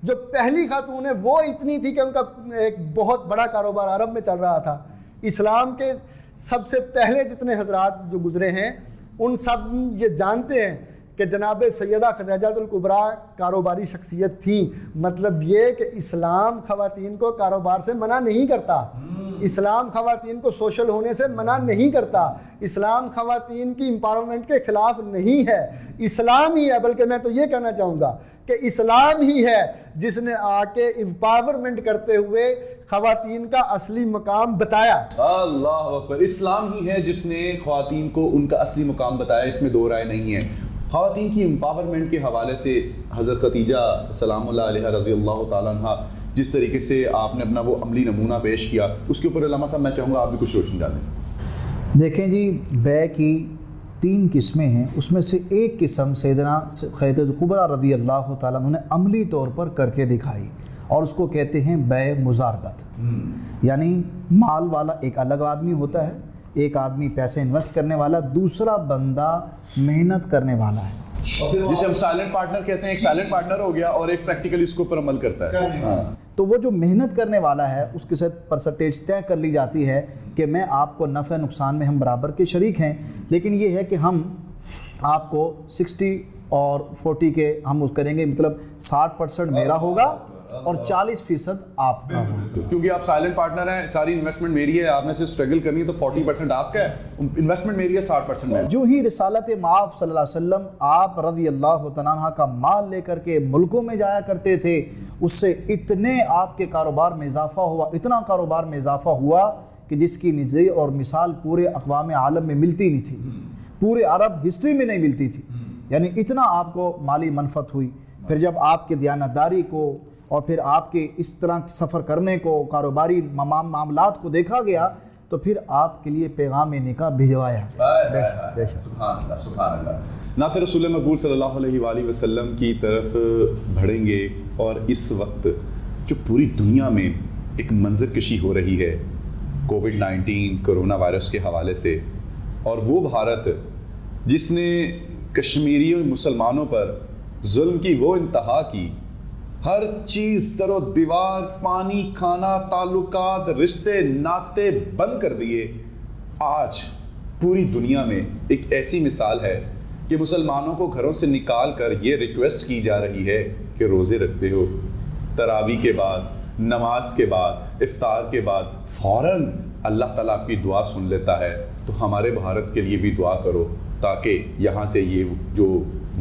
B: جو پہلی خاتون ہے وہ اتنی تھی کہ ان کا ایک بہت بڑا کاروبار عرب میں چل رہا تھا۔ اسلام کے سب سے پہلے جتنے حضرات جو گزرے ہیں ان سب یہ جانتے ہیں کہ جناب سیدہ خدیجہ الکبریٰ کاروباری شخصیت تھیں۔ مطلب یہ کہ اسلام خواتین کو کاروبار سے منع نہیں کرتا، اسلام خواتین کو سوشل ہونے سے منع نہیں کرتا، اسلام خواتین کی امپاورمنٹ کے خلاف نہیں ہے، اسلام ہی ہے، بلکہ میں تو یہ کہنا چاہوں گا کہ اسلام ہی ہے جس نے آ کے امپاورمنٹ کرتے ہوئے خواتین کا اصلی مقام بتایا۔
A: اللہ اکبر، اسلام ہی ہے جس نے خواتین کو ان کا اصلی مقام بتایا، اس میں دو رائے نہیں ہے۔ خواتین کی امپاورمنٹ کے حوالے سے حضرت خدیجہ سلام اللہ علیہ رضی اللہ تعالیٰ عنہ جس طریقے سے آپ نے اپنا وہ عملی نمونہ پیش کیا، اس کے اوپر علامہ صاحب میں چاہوں گا آپ بھی کچھ روشنی ڈالیں۔
C: دیکھیں جی، بیع کی 3 قسمیں ہیں، اس میں سے ایک قسم سیدنا خدیجہ کبریٰ رضی اللہ تعالیٰ عنہ نے عملی طور پر کر کے دکھائی، اور اس کو کہتے ہیں بیع مزاربت۔ یعنی مال والا ایک الگ آدمی ہوتا ہے، ایک آدمی پیسے انویسٹ کرنے والا، دوسرا بندہ محنت کرنے والا ہے،
A: جسے ہم سائلنٹ پارٹنر کہتے ہیں۔ ایک سائلنٹ پارٹنر ہو گیا اور ایک پریکٹیکلی اس کے اوپر عمل کرتا ہے۔
C: تو وہ جو محنت کرنے والا ہے اس کے ساتھ پرسنٹیج طے کر لی جاتی ہے کہ میں آپ کو نفع نقصان میں ہم برابر کے شریک ہیں، لیکن یہ ہے کہ ہم آپ کو 60 اور 40 کے ہم اس کریں گے، مطلب 60% میرا ہوگا اور 40% آپ کا ہوگا،
A: کیونکہ آپ سائلنٹ پارٹنر ہیں، ساری انویسٹمنٹ میری ہے، آپ نے سے اسٹرگل کرنی ہے تو 40% آپ کا ہے، انویسٹمنٹ میری ہے، 60% میرا۔
C: جو ہی رسالت مآب صلی اللہ علیہ وسلم آپ رضی اللہ تعالیٰ عنہ کا مال لے کر کے ملکوں میں جایا کرتے تھے، اس سے اتنے آپ کے کاروبار میں اضافہ ہوا، اتنا کاروبار میں اضافہ ہوا کہ جس کی نظیر اور مثال پورے اقوام عالم میں ملتی نہیں تھی، پورے عرب ہسٹری میں نہیں ملتی تھی، یعنی اتنا آپ کو مالی منفعت ہوئی۔ پھر جب آپ کے دیانتداری کو اور پھر آپ کے اس طرح سفر کرنے کو، کاروباری معاملات کو دیکھا گیا تو پھر آپ کے لیے پیغام نکاح بھجوایا۔
A: سبحان اللہ، سبحان اللہ۔ نعت رسول مقبول صلی اللہ علیہ وآلہ وسلم کی طرف بڑھیں گے، اور اس وقت جو پوری دنیا میں ایک منظر کشی ہو رہی ہے کووڈ-19 کرونا وائرس کے حوالے سے، اور وہ بھارت جس نے کشمیری مسلمانوں پر ظلم کی وہ انتہا کی، ہر چیز در و دیوار، پانی، کھانا، تعلقات، رشتے ناطے بند کر دیے، آج پوری دنیا میں ایک ایسی مثال ہے کہ مسلمانوں کو گھروں سے نکال کر یہ ریکویسٹ کی جا رہی ہے کہ روزے رکھتے ہو، تراویح کے بعد، نماز کے بعد، افطار کے بعد فوراً اللہ تعالیٰ آپ کی دعا سن لیتا ہے، تو ہمارے بھارت کے لیے بھی دعا کرو تاکہ یہاں سے یہ جو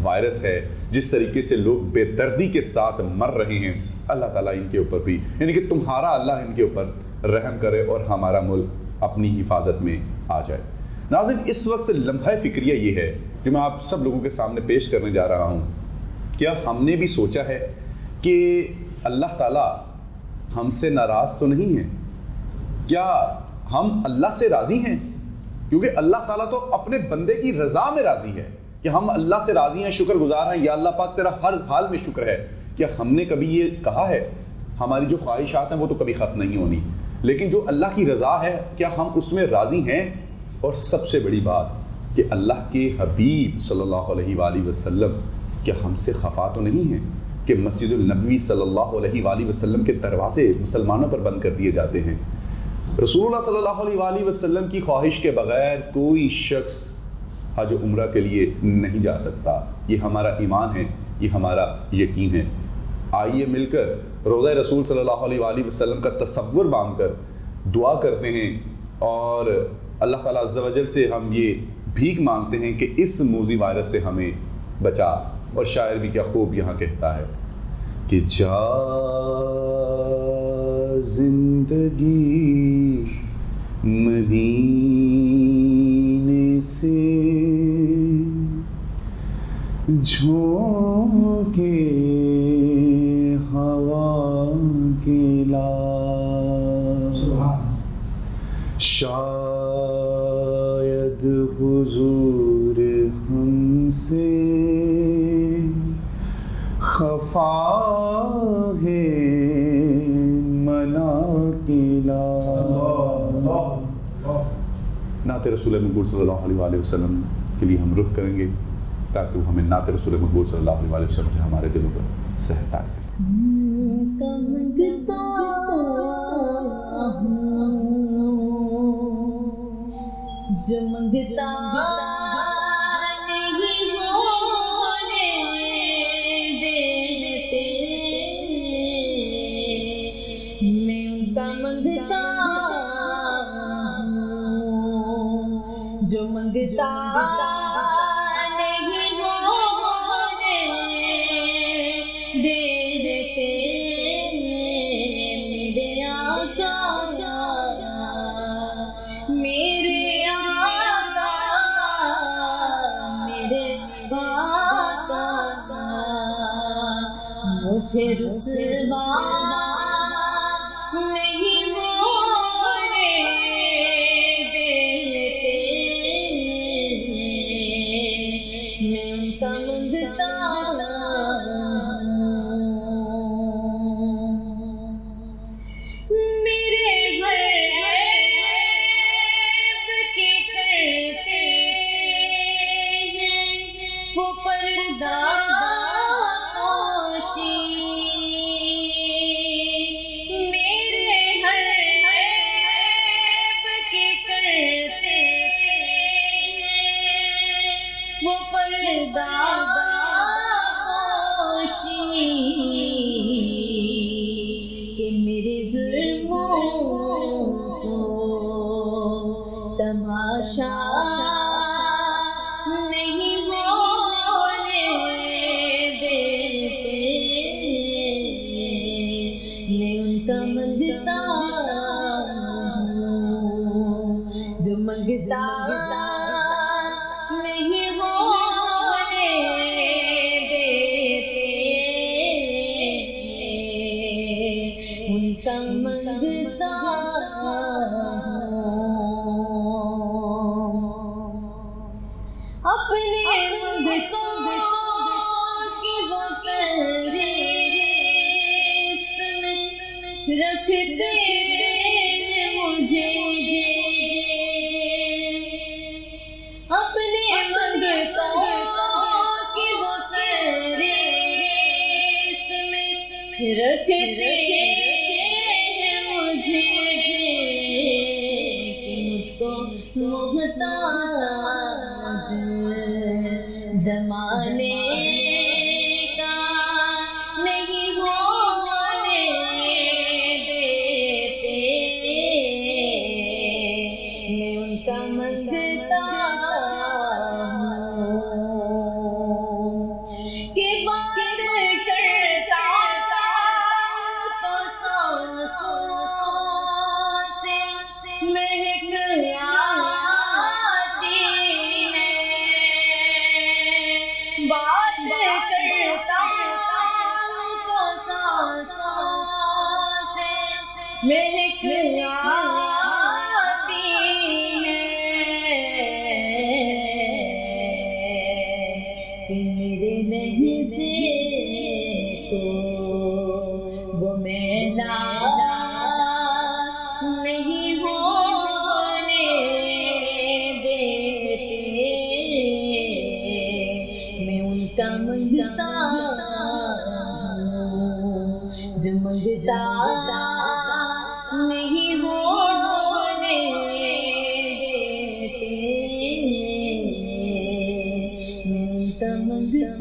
A: وائرس ہے، جس طریقے سے لوگ بے دردی کے ساتھ مر رہے ہیں، اللہ تعالیٰ ان کے اوپر بھی، یعنی کہ تمہارا اللہ ان کے اوپر رحم کرے اور ہمارا ملک اپنی حفاظت میں آ جائے۔ ناظرین، اس وقت لمحہ فکریہ یہ ہے جو میں آپ سب لوگوں کے سامنے پیش کرنے جا رہا ہوں۔ کیا ہم نے بھی سوچا ہے کہ اللہ تعالیٰ ہم سے ناراض تو نہیں ہے؟ کیا ہم اللہ سے راضی ہیں؟ کیونکہ اللہ تعالیٰ تو اپنے بندے کی رضا میں راضی ہے کہ ہم اللہ سے راضی ہیں، شکر گزار ہیں، یا اللہ پاک تیرا ہر حال میں شکر ہے۔ کیا ہم نے کبھی یہ کہا ہے؟ ہماری جو خواہشات ہیں وہ تو کبھی ختم نہیں ہونی، لیکن جو اللہ کی رضا ہے کیا ہم اس میں راضی ہیں؟ اور سب سے بڑی بات کہ اللہ کے حبیب صلی اللہ علیہ وآلہ وسلم کیا ہم سے خفا تو نہیں ہیں کہ مسجد النبوی صلی اللہ علیہ وآلہ وسلم کے دروازے مسلمانوں پر بند کر دیے جاتے ہیں؟ رسول اللہ صلی اللہ علیہ وآلہ وسلم کی خواہش کے بغیر کوئی شخص حج و عمرہ کے لیے نہیں جا سکتا۔ یہ ہمارا ایمان ہے، یہ ہمارا یقین ہے۔ آئیے مل کر روضہ رسول صلی اللہ علیہ وآلہ وسلم کا تصور باندھ کر دعا کرتے ہیں، اور اللہ تعالیٰ عز و جل سے ہم یہ بھیک مانگتے ہیں کہ اس موذی وائرس سے ہمیں بچا۔ اور شاعر بھی کیا خوب یہاں کہتا ہے کہ جا زندگی مدینے سے جھونکے ہوا کے لاس، شاید حضور ہم سے خفا ہے منا کے لاس۔ نعت رسول مقبول صلی اللہ علیہ وآلہ وسلم کے لیے ہم رخ کریں گے تاکہ وہ ہمیں نعت رسول مقبول صلی اللہ علیہ وآلہ وسلم سے ہمارے دلوں پر سہتا ہے۔
D: جو منگتا نہیں ہونے دیتے، میں ان کا منگتا منگتا نہیں ہونے دیتے میرے آقا میرے آقا میرے آقا مجھے رسوا نہیں ہونے دیتے میں ان کا منگتا میرے غیب کی کرتے ہیں وہ پردہ پوشی میرے غیب کی کرتے ہیں وہ پردہ پوشی کہ میرے جرموں کو تماشا نہیں ہونے دیتے میں ان کا منگتا جو منگتا نہیں ہونے دیتے ان کا منگتا اپنے منگتوں کی وہ فہرست میں رکھتے مجھے اپنے منگتوں کی وہ فہرست میں رکھتے مجھے کہ مجھ کو محتاج زمانے کا نہیں ہونے دیتے میں ان کا منگتا کہ بات کرتا تو سانسوں سے مہک آتی ہے بات کرتا تو سانسوں سے مہک آتی ہے کہ میرے لہجے کو وہ میلا نہیں ہونے دیتے میں ان کا منگتا جو منگتا نہیں ہونے دیتے میں ان کا منگتا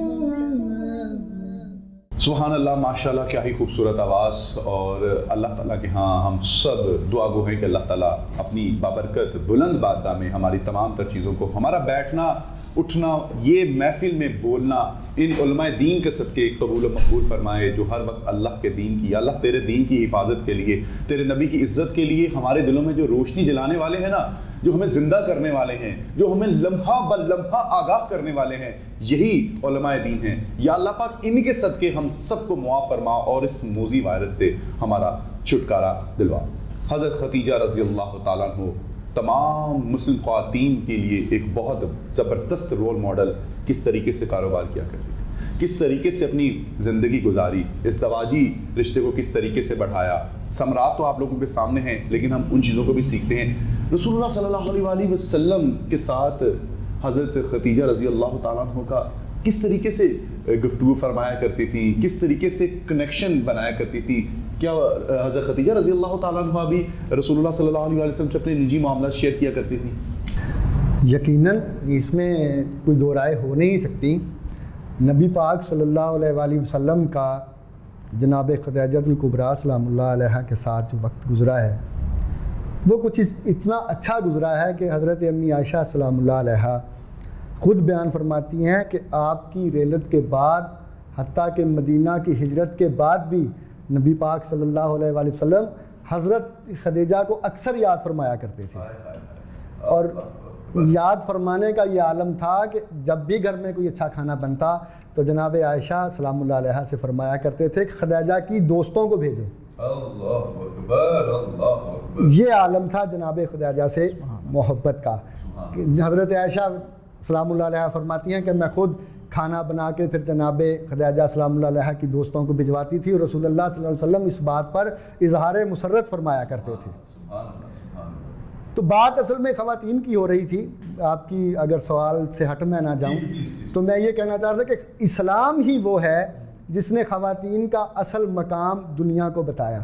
A: سبحان اللہ، ماشاءاللہ، کیا ہی خوبصورت آواز. اور اللہ تعالیٰ کے ہاں ہم سب دعا گو ہیں کہ اللہ تعالیٰ اپنی بابرکت بلند بارگاہ میں ہماری تمام تر چیزوں کو، ہمارا بیٹھنا اٹھنا، یہ محفل میں بولنا، ان علماء دین کے صدقے قبول و مقبول فرمائے جو ہر وقت اللہ کے دین کی، اللہ تیرے دین کی حفاظت کے لیے، تیرے نبی کی عزت کے لیے ہمارے دلوں میں جو روشنی جلانے والے ہیں نا، جو ہمیں زندہ کرنے والے ہیں، جو ہمیں لمحہ بلمحہ آگاہ کرنے والے ہیں، یہی علماء دین ہیں. یا اللہ پاک ان کے صدقے ہم سب کو معاف فرما اور اس موذی وائرس سے ہمارا چھٹکارا دلوا. حضرت خدیجہ رضی اللہ تعالیٰ عنہ تمام مسلم خواتین کے لیے ایک بہت زبردست رول ماڈل، کس طریقے سے کاروبار کیا کرتی تھی، کس طریقے سے اپنی زندگی گزاری، ازدواجی رشتے کو کس طریقے سے بڑھایا. ثمرات تو آپ لوگوں کے سامنے ہیں، لیکن ہم ان چیزوں کو بھی سیکھتے ہیں. رسول اللہ صلی اللہ علیہ وآلہ وسلم کے ساتھ حضرت خدیجہ رضی اللہ تعالیٰ عنہ کا کس طریقے سے گفتگو فرمایا کرتی تھیں، کس طریقے سے کنیکشن بنایا کرتی تھی. کیا حضرت خدیجہ رضی اللہ تعالیٰ عنہ بھی رسول اللہ صلی اللہ علیہ وسلم سے اپنے نجی معاملات شیئر کیا کرتی تھیں؟
B: یقیناً اس میں کوئی دو رائے ہو نہیں سکتی. نبی پاک صلی اللہ علیہ وآلہ وسلم کا جناب خدیجہ الکبریٰ سلام اللہ علیہ کے ساتھ جو وقت گزرا ہے، وہ کچھ اتنا اچھا گزرا ہے کہ حضرت امی عائشہ سلام اللہ علیہا خود بیان فرماتی ہیں کہ آپ کی رحلت کے بعد حتیٰ کہ مدینہ کی ہجرت کے بعد بھی نبی پاک صلی اللہ علیہ وآلہ وسلم حضرت خدیجہ کو اکثر یاد فرمایا کرتے تھے. اور یاد فرمانے کا یہ عالم تھا کہ جب بھی گھر میں کوئی اچھا کھانا بنتا تو جناب عائشہ سلام اللہ علیہ سے فرمایا کرتے تھے کہ خدیجہ کی دوستوں کو بھیجو.
A: اللہ اکبر اللہ اکبر.
B: یہ عالم تھا جناب خدیجہ سے محبت کا. حضرت عائشہ سلام اللہ علیہ فرماتی ہیں کہ میں خود کھانا بنا کے پھر جناب خدیجہ سلام اللہ علیہ کی دوستوں کو بھجواتی تھی اور رسول اللہ صلی اللہ علیہ وسلم اس بات پر اظہار مسرت فرمایا کرتے تھے. تو بات اصل میں خواتین کی ہو رہی تھی. آپ کی اگر سوال سے ہٹ میں نہ جاؤں تو میں یہ کہنا چاہ رہا تھا کہ اسلام ہی وہ ہے جس نے خواتین کا اصل مقام دنیا کو بتایا.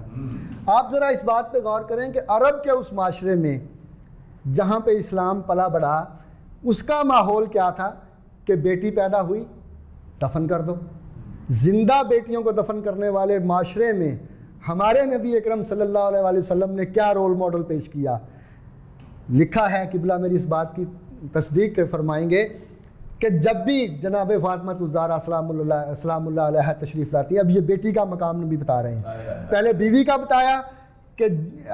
B: آپ ذرا اس بات پہ غور کریں کہ عرب کے اس معاشرے میں جہاں پہ اسلام پلا بڑھا اس کا ماحول کیا تھا کہ بیٹی پیدا ہوئی دفن کر دو. زندہ بیٹیوں کو دفن کرنے والے معاشرے میں ہمارے نبی اکرم صلی اللہ علیہ وآلہ وسلم نے کیا رول ماڈل پیش کیا. لکھا ہے قبلہ میری اس بات کی تصدیق فرمائیں گے کہ جب بھی جناب فاطمہ الزہرا سلام اللہ علیہ تشریف لاتی ہے, اب یہ بیٹی کا مقام نبی بتا رہے ہیں, پہلے بیوی کا بتایا کہ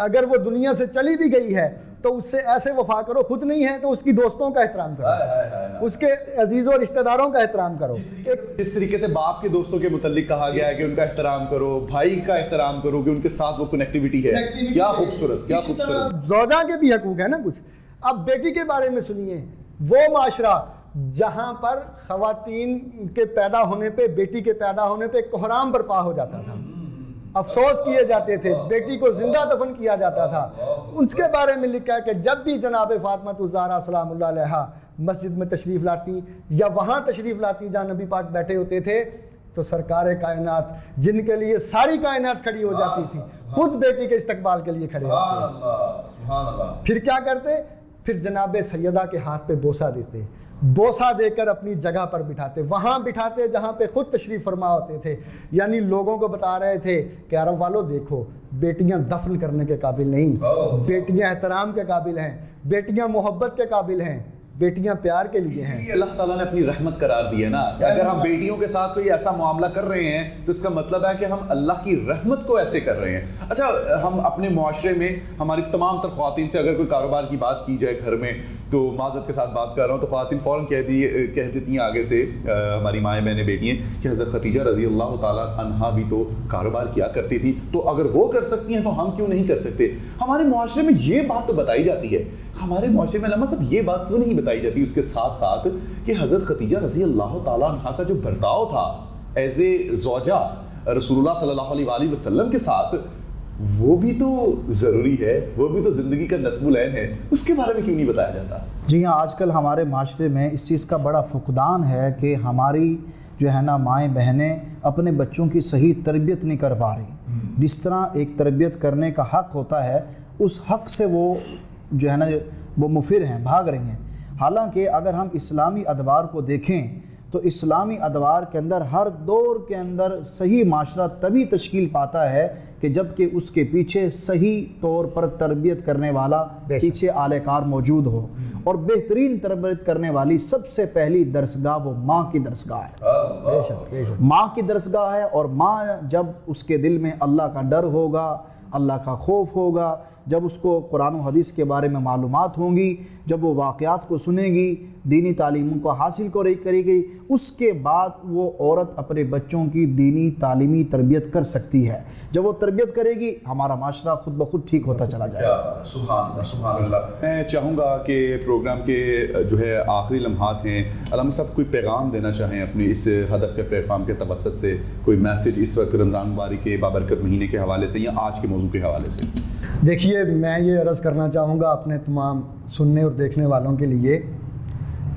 B: اگر وہ دنیا سے چلی بھی گئی ہے تو اس سے ایسے وفا کرو, خود نہیں ہے تو اس کی دوستوں کا احترام کرو, اس کے عزیز و رشتہ داروں کا احترام کرو.
A: جس طریقے سے باپ کے دوستوں کے متعلق کہا گیا ہے کہ ان کا احترام کرو, بھائی کا احترام کرو کہ ان کے ساتھ وہ کنیکٹیوٹی ہے. کیا خوبصورت, کیا خوبصورت.
B: زوجہ کے بھی حقوق ہے نا کچھ. اب بیٹی کے بارے میں سنیے, وہ معاشرہ جہاں پر خواتین کے پیدا ہونے پہ, بیٹی کے پیدا ہونے پہ کوحرام برپا ہو جاتا تھا, افسوس کیے جاتے تھے, بیٹی کو زندہ دفن کیا جاتا تھا, اس کے بارے میں لکھا ہے کہ جب بھی جناب فاطمہ الزہرا سلام اللہ علیہا مسجد میں تشریف لاتی یا وہاں تشریف لاتی جہاں نبی پاک بیٹھے ہوتے تھے تو سرکار کائنات جن کے لیے ساری کائنات کھڑی ہو جاتی تھی خود بیٹی کے استقبال کے لیے کھڑے ہوتے. پھر کیا کرتے, پھر جناب سیدہ کے ہاتھ پہ بوسہ دیتے, بوسہ دے کر اپنی جگہ پر بٹھاتے, وہاں بٹھاتے جہاں پہ خود تشریف فرما ہوتے تھے. یعنی لوگوں کو بتا رہے تھے کہ عرب والو دیکھو, بیٹیاں دفن کرنے کے قابل نہیں, بیٹیاں احترام کے قابل ہیں, بیٹیاں محبت کے قابل ہیں, بیٹیاں پیار کے لیے ہیں.
A: اللہ تعالیٰ نے اپنی رحمت قرار دی ہے نا. اگر ہم بیٹیوں کے ساتھ کوئی ایسا معاملہ کر رہے ہیں تو اس کا مطلب ہے کہ ہم اللہ کی رحمت کو ایسے کر رہے ہیں. اچھا, ہم اپنے معاشرے میں ہماری تمام تر خواتین سے اگر کوئی کاروبار کی بات کی جائے گھر میں, تو معذرت کے ساتھ بات کر رہا ہوں, تو خواتین فوراً کہہ دیتی ہیں آگے سے, ہماری مائیں بہنیں بیٹی ہیں, کہ حضرت خدیجہ رضی اللہ تعالیٰ عنہا بھی تو کاروبار کیا کرتی تھی, تو اگر وہ کر سکتی ہیں تو ہم کیوں نہیں کر سکتے. ہمارے معاشرے میں یہ بات تو بتائی جاتی ہے, ہمارے معاشرے میں علامہ صاحب یہ بات کیوں نہیں بتائی جاتی اس کے ساتھ ساتھ کہ حضرت خدیجہ رضی اللہ تعالیٰ عنہا کا جو برتاؤ تھا ایز اے زوجہ رسول اللہ صلی اللہ علیہ وآلہ وسلم کے ساتھ, وہ بھی تو ضروری ہے, وہ بھی تو زندگی کا نصب العین ہے, اس کے بارے میں کیوں نہیں بتایا جاتا.
C: جی ہاں, آج کل ہمارے معاشرے میں اس چیز کا بڑا فقدان ہے کہ ہماری جو ہے نا مائیں بہنیں اپنے بچوں کی صحیح تربیت نہیں کر پا رہی. جس طرح ایک تربیت کرنے کا حق ہوتا ہے, اس حق سے وہ جو ہے نا وہ مفر ہیں, بھاگ رہی ہیں. حالانکہ اگر ہم اسلامی ادوار کو دیکھیں تو اسلامی ادوار کے اندر ہر دور کے اندر صحیح معاشرہ تبھی تشکیل پاتا ہے کہ جب کہ اس کے پیچھے صحیح طور پر تربیت کرنے والا پیچھے اعلی کار موجود ہو. اور بہترین تربیت کرنے والی سب سے پہلی درسگاہ وہ ماں کی درسگاہ ہے. ماں کی درسگاہ ہے, اور ماں جب اس کے دل میں اللہ کا ڈر ہوگا, اللہ کا خوف ہوگا, جب اس کو قرآن و حدیث کے بارے میں معلومات ہوں گی, جب وہ واقعات کو سنے گی, دینی تعلیموں کو حاصل کرے گی, اس کے بعد وہ عورت اپنے بچوں کی دینی تعلیمی تربیت کر سکتی ہے. جب وہ تربیت کرے گی ہمارا معاشرہ خود بخود ٹھیک ہوتا چلا جائے گا.
A: سبحان اللہ, سبحان اللہ. میں چاہوں گا کہ پروگرام کے جو ہے آخری لمحات ہیں, علامہ صاحب کوئی پیغام دینا چاہیں اپنے اس ہدف کے پلیٹ فارم کے توسط سے, کوئی میسج اس وقت رمضان مبارک کے بابرکت مہینے کے حوالے سے یا آج کے موضوع کے حوالے سے.
B: دیکھیے, میں یہ عرض کرنا چاہوں گا اپنے تمام سننے اور دیکھنے والوں کے لیے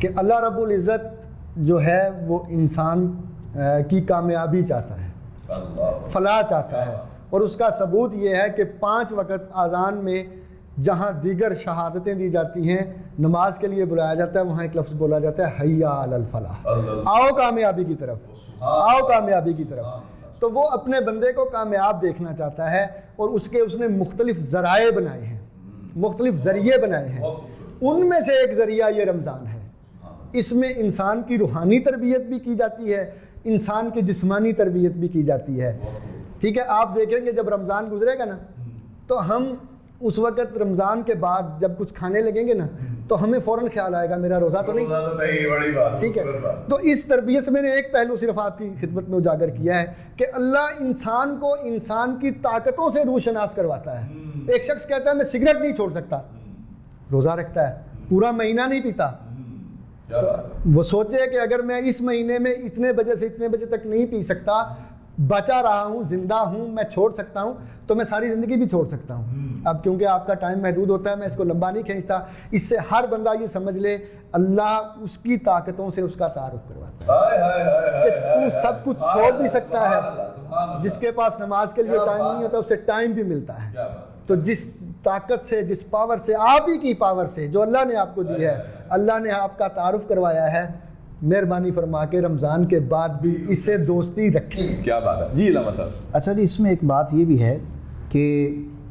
B: کہ اللہ رب العزت جو ہے وہ انسان کی کامیابی چاہتا ہے, فلاح چاہتا ہے, اور اس کا ثبوت یہ ہے کہ 5 وقت اذان میں جہاں دیگر شہادتیں دی جاتی ہیں, نماز کے لیے بلایا جاتا ہے, وہاں ایک لفظ بولا جاتا ہے حیا علی الفلاح, آؤ کامیابی کی طرف, آؤ کامیابی کی طرف. تو وہ اپنے بندے کو کامیاب دیکھنا چاہتا ہے, اور اس نے مختلف ذرائع بنائے ہیں, مختلف ذریعے بنائے ہیں، ان میں سے ایک ذریعہ یہ رمضان ہے۔ اس میں انسان کی روحانی تربیت بھی کی جاتی ہے، انسان کی جسمانی تربیت بھی کی جاتی ہے۔ ٹھیک ہے، آپ دیکھیں گے جب رمضان گزرے گا نا تو ہم اس وقت رمضان کے بعد جب کچھ کھانے لگیں گے نا تو ہمیں فوراً خیال آئے گا میرا روزہ تو نہیں۔ ٹھیک ہے، تو اس تربیت سے میں نے ایک پہلو صرف آپ کی خدمت میں اجاگر کیا ہے کہ اللہ انسان کو انسان کی طاقتوں سے روشناس کرواتا ہے۔ ایک شخص کہتا ہے میں سگریٹ نہیں چھوڑ سکتا، روزہ رکھتا ہے، پورا مہینہ نہیں پیتا، تو وہ سوچے کہ اگر میں اس مہینے میں اتنے بجے سے اتنے بجے تک نہیں پی سکتا، بچا رہا ہوں، زندہ ہوں، میں چھوڑ سکتا ہوں، تو میں ساری زندگی بھی چھوڑ سکتا ہوں۔ اب کیونکہ آپ کا ٹائم محدود ہوتا ہے میں اس کو لمبا نہیں کھینچتا، اس سے ہر بندہ یہ سمجھ لے اللہ اس کی طاقتوں سے اس کا تعارف کرواتا ہے کہ تو سب کچھ چھوڑ بھی سکتا ہے، جس کے پاس نماز کے لیے ٹائم نہیں ہوتا اسے ٹائم بھی ملتا ہے۔ تو جس طاقت سے، جس پاور سے، آپ ہی کی پاور سے جو اللہ نے آپ کو دی ہے، اللہ نے آپ کا تعارف کروایا ہے، مہربانی فرما کے رمضان کے بعد بھی اس سے دوستی رکھیں۔
A: کیا بات ہے جی علامہ صاحب۔
C: اچھا جی، اس میں ایک بات یہ بھی ہے کہ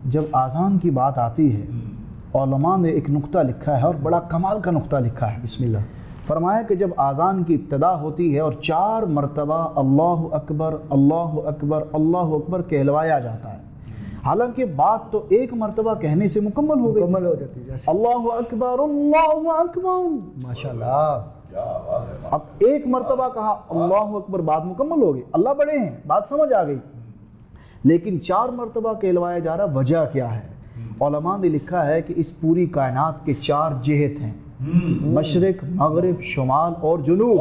C: جب آذان کی بات آتی ہے علماء نے ایک نقطہ لکھا ہے اور بڑا کمال کا نقطہ لکھا ہے، بسم اللہ، فرمایا کہ جب آذان کی ابتدا ہوتی ہے اور 4 مرتبہ اللہ اکبر اللہ اکبر اللہ اکبر کہلوایا جاتا ہے، حالانکہ بات تو ایک مرتبہ کہنے سے مکمل ہو
B: مکمل ہو جاتی ہے،
C: اللہ اکبر اللہ اکبر،
B: ماشاءاللہ۔
C: اب ایک مرتبہ کہا اللہ اکبر، بات مکمل ہو گئی، اللہ بڑے ہیں، بات سمجھ آ گئی، لیکن 4 مرتبہ کہلوایا جا رہا، وجہ کیا ہے؟ علماء نے لکھا ہے کہ اس پوری کائنات کے 4 جہت ہیں، مشرق، مغرب، شمال اور جنوب،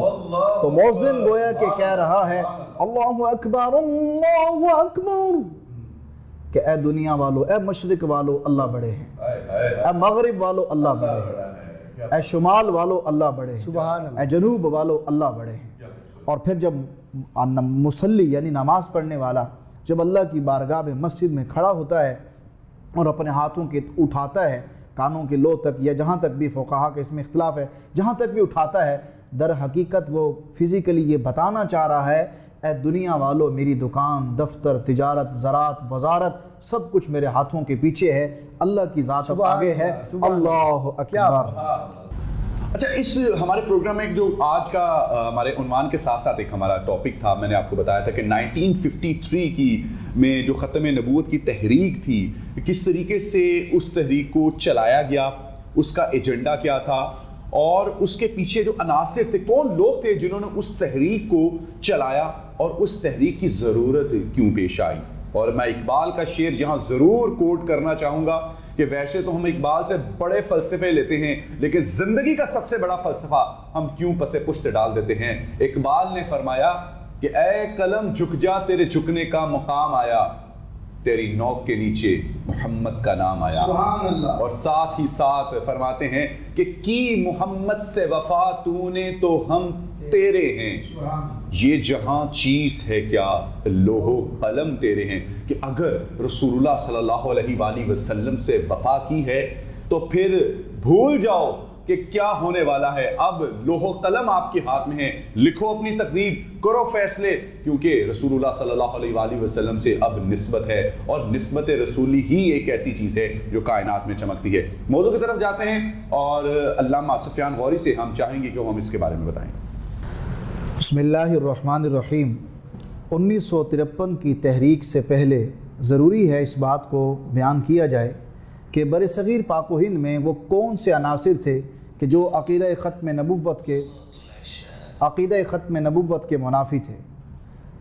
C: تو مؤذن گویا کہ کہہ رہا ہے اللہ اکبر اللہ اکبر، کہ اے دنیا والو، اے مشرق والو اللہ بڑے ہیں، اے مغرب والو اللہ بڑے ہیں، اے شمال والو اللہ بڑے ہیں،
B: سبحان اللہ،
C: اے جنوب والو اللہ بڑے ہیں۔ اور پھر جب مصلی یعنی نماز پڑھنے والا جب اللہ کی بارگاہ میں مسجد میں کھڑا ہوتا ہے اور اپنے ہاتھوں کے اٹھاتا ہے کانوں کے لو تک، یا جہاں تک بھی فقہا کے اس میں اختلاف ہے، جہاں تک بھی اٹھاتا ہے، در حقیقت وہ فزیکلی یہ بتانا چاہ رہا ہے اے دنیا والو، میری دکان، دفتر، تجارت، زراعت، وزارت، سب کچھ میرے ہاتھوں کے پیچھے ہے، اللہ کی ذات اب آگے ہے، اللہ اکبر۔
A: اچھا، اس ہمارے پروگرام میں ایک جو آج کا ہمارے عنوان کے ساتھ ساتھ ایک ہمارا ٹاپک تھا، میں نے آپ کو بتایا تھا کہ 1953 کی میں جو ختم نبوت کی تحریک تھی، کس طریقے سے اس تحریک کو چلایا گیا، اس کا ایجنڈا کیا تھا، اور اس کے پیچھے جو عناصر تھے، کون لوگ تھے جنہوں نے اس تحریک کو چلایا، اور اس تحریک کی ضرورت کیوں پیش آئی۔ اور میں اقبال کا شعر یہاں ضرور کوٹ کرنا چاہوں گا کہ ویسے تو ہم اقبال سے بڑے فلسفے لیتے ہیں، لیکن زندگی کا سب سے بڑا فلسفہ ہم کیوں پس پشت ڈال دیتے ہیں۔ اقبال نے فرمایا کہ اے قلم جھک جا، تیرے جھکنے کا مقام آیا، تیری نوک کے نیچے محمد کا نام آیا۔ اور ساتھ ہی ساتھ فرماتے ہیں کہ کی محمد سے وفا تو نے تو ہم تیرے ہیں، یہ جہاں چیز ہے کیا لوح و قلم تیرے ہیں۔ کہ اگر رسول اللہ صلی اللہ علیہ وآلہ وسلم سے وفا کی ہے تو پھر بھول جاؤ کہ کیا ہونے والا ہے، اب لوح و قلم آپ کے ہاتھ میں ہے، لکھو اپنی تقدیر، کرو فیصلے، کیونکہ رسول اللہ صلی اللہ علیہ وآلہ وسلم سے اب نسبت ہے، اور نسبت رسولی ہی ایک ایسی چیز ہے جو کائنات میں چمکتی ہے۔ موضوع کی طرف جاتے ہیں اور علامہ سفیان غوری سے ہم چاہیں گے کہ وہ ہم اس کے بارے میں بتائیں۔
C: بسم اللہ الرحمن الرحیم۔ 1953 کی تحریک سے پہلے ضروری ہے اس بات کو بیان کیا جائے کہ برصغیر پاک و ہند میں وہ کون سے عناصر تھے کہ جو عقیدہ ختم نبوت کے منافی تھے۔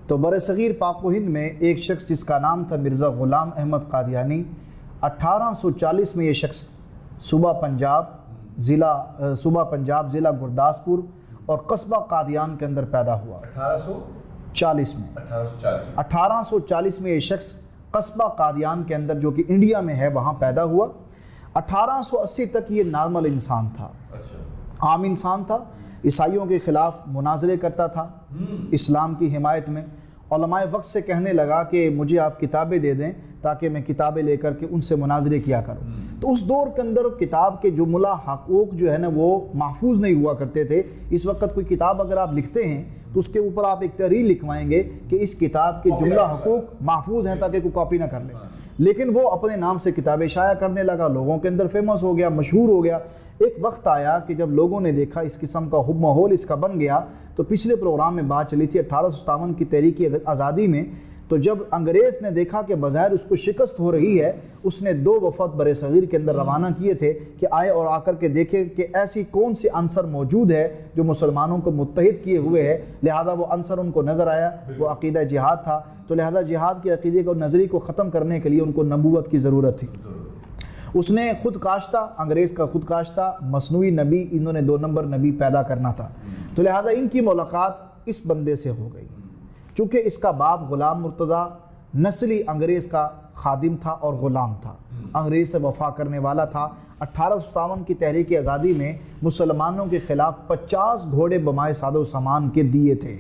C: تو برصغیر پاک و ہند میں ایک شخص جس کا نام تھا مرزا غلام احمد قادیانی، 1840 میں یہ شخص صوبہ پنجاب ضلع گرداسپور اور قصبہ قادیان کے اندر پیدا ہوا۔ 1840 میں یہ شخص قصبہ قادیان کے اندر جو کہ انڈیا میں ہے وہاں پیدا ہوا۔ 1880 تک یہ نارمل انسان تھا، عام انسان تھا، عیسائیوں کے خلاف مناظرے کرتا تھا اسلام کی حمایت میں۔ علماء وقت سے کہنے لگا کہ مجھے آپ کتابیں دے دیں تاکہ میں کتابیں لے کر کے ان سے مناظرے کیا کروں۔ تو تو اس دور کے اندر کتاب کے جملہ حقوق جو ہے نا وہ محفوظ نہیں ہوا کرتے تھے. اس وقت کوئی کتاب اگر آپ لکھتے ہیں تو اس کے اوپر آپ ایک تحریر لکھوائیں گے کہ اس کتاب کے جملہ حقوق محفوظ ہیں تاکہ کوئی کاپی نہ کر لے. لیکن وہ اپنے نام سے کتابیں شائع کرنے لگا, لوگوں کے اندر فیمس ہو گیا, مشہور ہو گیا. ایک وقت آیا کہ جب لوگوں نے دیکھا اس قسم کا ماحول اس کا بن گیا, تو پچھلے پروگرام میں بات چلی تھی 1857 کی تحریک آزادی میں, تو جب انگریز نے دیکھا کہ بظاہر اس کو شکست ہو رہی ہے, اس نے 2 وفد بر صغیر کے اندر روانہ کیے تھے کہ آئے اور آ کر کے دیکھیں کہ ایسی کون سی عنصر موجود ہے جو مسلمانوں کو متحد کیے ہوئے ہے. لہذا وہ عنصر ان کو نظر آیا, وہ عقیدہ جہاد تھا. تو لہذا جہاد کے عقیدے کو نظری کو ختم کرنے کے لیے ان کو نبوت کی ضرورت تھی. اس نے خود کاشتہ, انگریز کا خود کاشتہ مصنوعی نبی, انہوں نے 2 نمبر نبی پیدا کرنا تھا. تو لہذا ان کی ملاقات اس بندے سے ہو گئی. چونکہ اس کا باپ غلام مرتضیٰ نسلی انگریز کا خادم تھا اور غلام تھا, انگریز سے وفا کرنے والا تھا. 1857 کی تحریک آزادی میں مسلمانوں کے خلاف 50 گھوڑے بمائے ساد و سامان کے دیے تھے.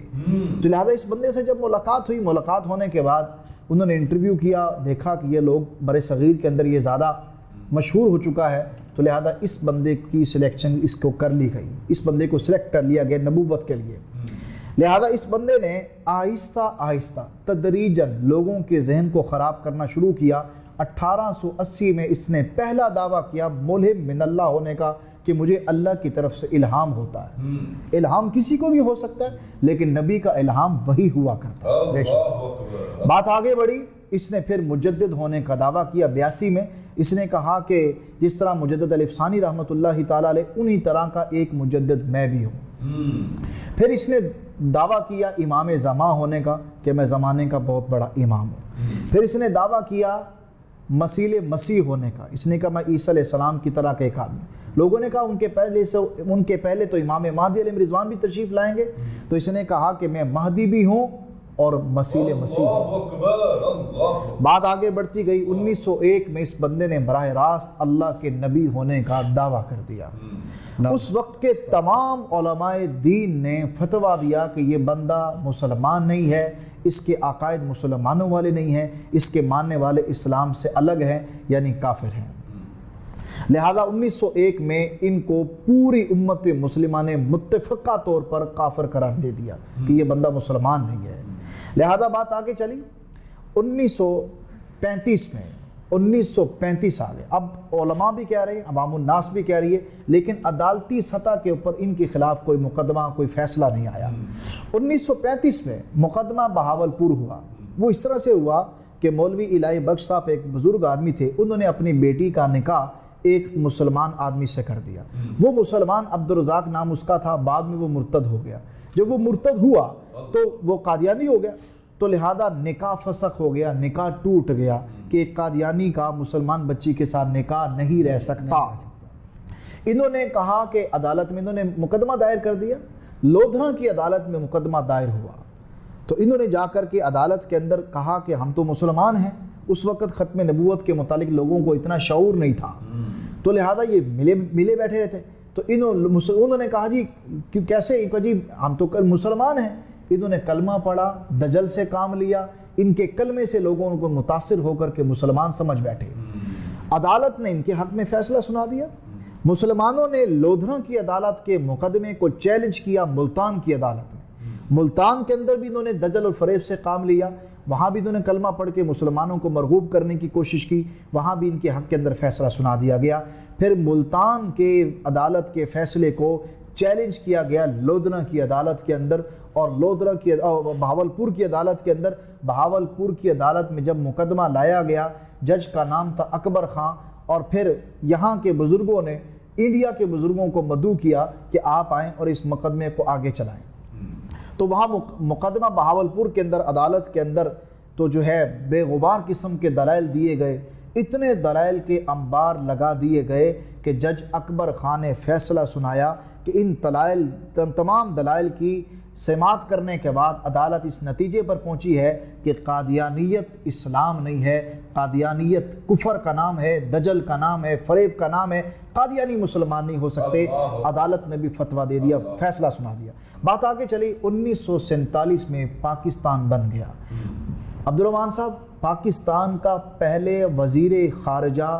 C: تو لہذا اس بندے سے جب ملاقات ہوئی, ملاقات ہونے کے بعد انہوں نے انٹرویو کیا, دیکھا کہ یہ لوگ بر صغیر کے اندر یہ زیادہ مشہور ہو چکا ہے, تو لہذا اس بندے کی سلیکشن اس کو کر لی گئی, اس بندے کو سلیکٹ کر لیا گیا نبوت کے لیے. لہذا اس بندے نے آہستہ آہستہ تدریجاً لوگوں کے ذہن کو خراب کرنا شروع کیا. 1880 میں اس نے پہلا دعویٰ کیا ملہم من اللہ ہونے کا, کہ مجھے اللہ کی طرف سے الہام ہوتا ہے. الہام کسی کو بھی ہو سکتا ہے, لیکن نبی کا الہام وہی ہوا کرتا ہے. بات آگے بڑھی, اس نے پھر مجدد ہونے کا دعویٰ کیا 82 میں. اس نے کہا کہ جس طرح مجدد الف ثانی رحمۃ اللہ تعالیٰ علیہ, انہی طرح کا ایک مجدد میں بھی ہوں. پھر اس نے دعویٰ کیا امام زمان ہونے کا, کہ میں زمانے کا بہت بڑا امام ہوں. پھر اس نے دعویٰ کیا مسیل مسیح ہونے کا, اس نے کہا میں عیسیٰ علیہ السلام کی طرح کا ایک آدمی. لوگوں نے کہا ان کے پہلے تو امام مہدی علیہ رضوان بھی تشریف لائیں گے, تو اس نے کہا کہ میں مہدی بھی ہوں اور مسیل مسیح ہوں. بات آگے بڑھتی گئی. 1901 میں اس بندے نے براہ راست اللہ کے نبی ہونے کا دعویٰ کر دیا. اس وقت کے تمام علماء دین نے فتویٰ دیا کہ یہ بندہ مسلمان نہیں ہے, اس کے عقائد مسلمانوں والے نہیں ہیں, اس کے ماننے والے اسلام سے الگ ہیں, یعنی کافر ہیں. لہذا 1901 میں ان کو پوری امت مسلمہ نے متفقہ طور پر کافر قرار دے دیا کہ یہ بندہ مسلمان نہیں ہے. لہذا بات آگے چلی. 1935 میں 1935 آ گئے. اب علماء بھی کہہ رہے ہیں, عوام الناس بھی کہہ رہی ہے, لیکن عدالتی سطح کے اوپر ان کے خلاف کوئی مقدمہ, کوئی فیصلہ نہیں آیا. 1935 میں مقدمہ بہاولپور ہوا. وہ اس طرح سے ہوا کہ مولوی الہی بخش صاحب ایک بزرگ آدمی تھے, انہوں نے اپنی بیٹی کا نکاح ایک مسلمان آدمی سے کر دیا. وہ مسلمان عبدالرزاق نام اس کا تھا, بعد میں وہ مرتد ہو گیا. جب وہ مرتد ہوا تو وہ قادیانی ہو گیا, تو لہذا نکاح فسخ ہو گیا, نکاح ٹوٹ گیا کہ ایک قادیانی کا مسلمان بچی کے ساتھ نکاح نہیں رہ سکتا. انہوں نے کہا کہ عدالت میں انہوں نے مقدمہ دائر کر دیا. لودھراں کی عدالت میں مقدمہ دائر ہوا, تو انہوں نے جا کر کے عدالت کے اندر کہا کہ ہم تو مسلمان ہیں. اس وقت ختم نبوت کے متعلق لوگوں کو اتنا شعور نہیں تھا, تو لہذا یہ ملے بیٹھے رہتے. تو انہوں نے کہا جی کیسے, جی ہم تو مسلمان ہیں. انہوں نے کلمہ پڑھا, دجل سے کام لیا, ان کے کلمے سے لوگوں کو متاثر ہو کر کے مسلمان سمجھ بیٹھے. عدالت نے ان کے حق میں فیصلہ سنا دیا. مسلمانوں نے لودھراں کی عدالت کے مقدمے کو چیلنج کیا ملتان کی عدالت میں. ملتان کے اندر بھی انہوں نے دجل اور فریب سے کام لیا, وہاں بھی انہوں نے کلمہ پڑھ کے مسلمانوں کو مرغوب کرنے کی کوشش کی, وہاں بھی ان کے حق کے اندر فیصلہ سنا دیا گیا. پھر ملتان کے عدالت کے فیصلے کو چیلنج کیا گیا لودھراں کی عدالت کے اندر, اور لودھراں کی بہاولپور کی عدالت کے اندر. بہاولپور کی عدالت میں جب مقدمہ لایا گیا, جج کا نام تھا اکبر خان, اور پھر یہاں کے بزرگوں نے انڈیا کے بزرگوں کو مدعو کیا کہ آپ آئیں اور اس مقدمے کو آگے چلائیں. تو وہاں مقدمہ بہاولپور کے اندر عدالت کے اندر تو جو ہے بے غبار قسم کے دلائل دیے گئے, اتنے دلائل کے انبار لگا دیے گئے کہ جج اکبر خان نے فیصلہ سنایا کہ ان تمام دلائل کی سماعت کرنے کے بعد عدالت اس نتیجے پر پہنچی ہے کہ قادیانیت اسلام نہیں ہے, قادیانیت کفر کا نام ہے, دجل کا نام ہے, فریب کا نام ہے, قادیانی مسلمان نہیں ہو سکتے. عدالت نے بھی فتویٰ دے دیا, فیصلہ سنا دیا. بات آگے چلی. 1947 میں پاکستان بن گیا. عبدالرحمان صاحب پاکستان کا پہلے وزیر خارجہ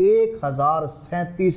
C: 1037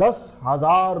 C: 10,000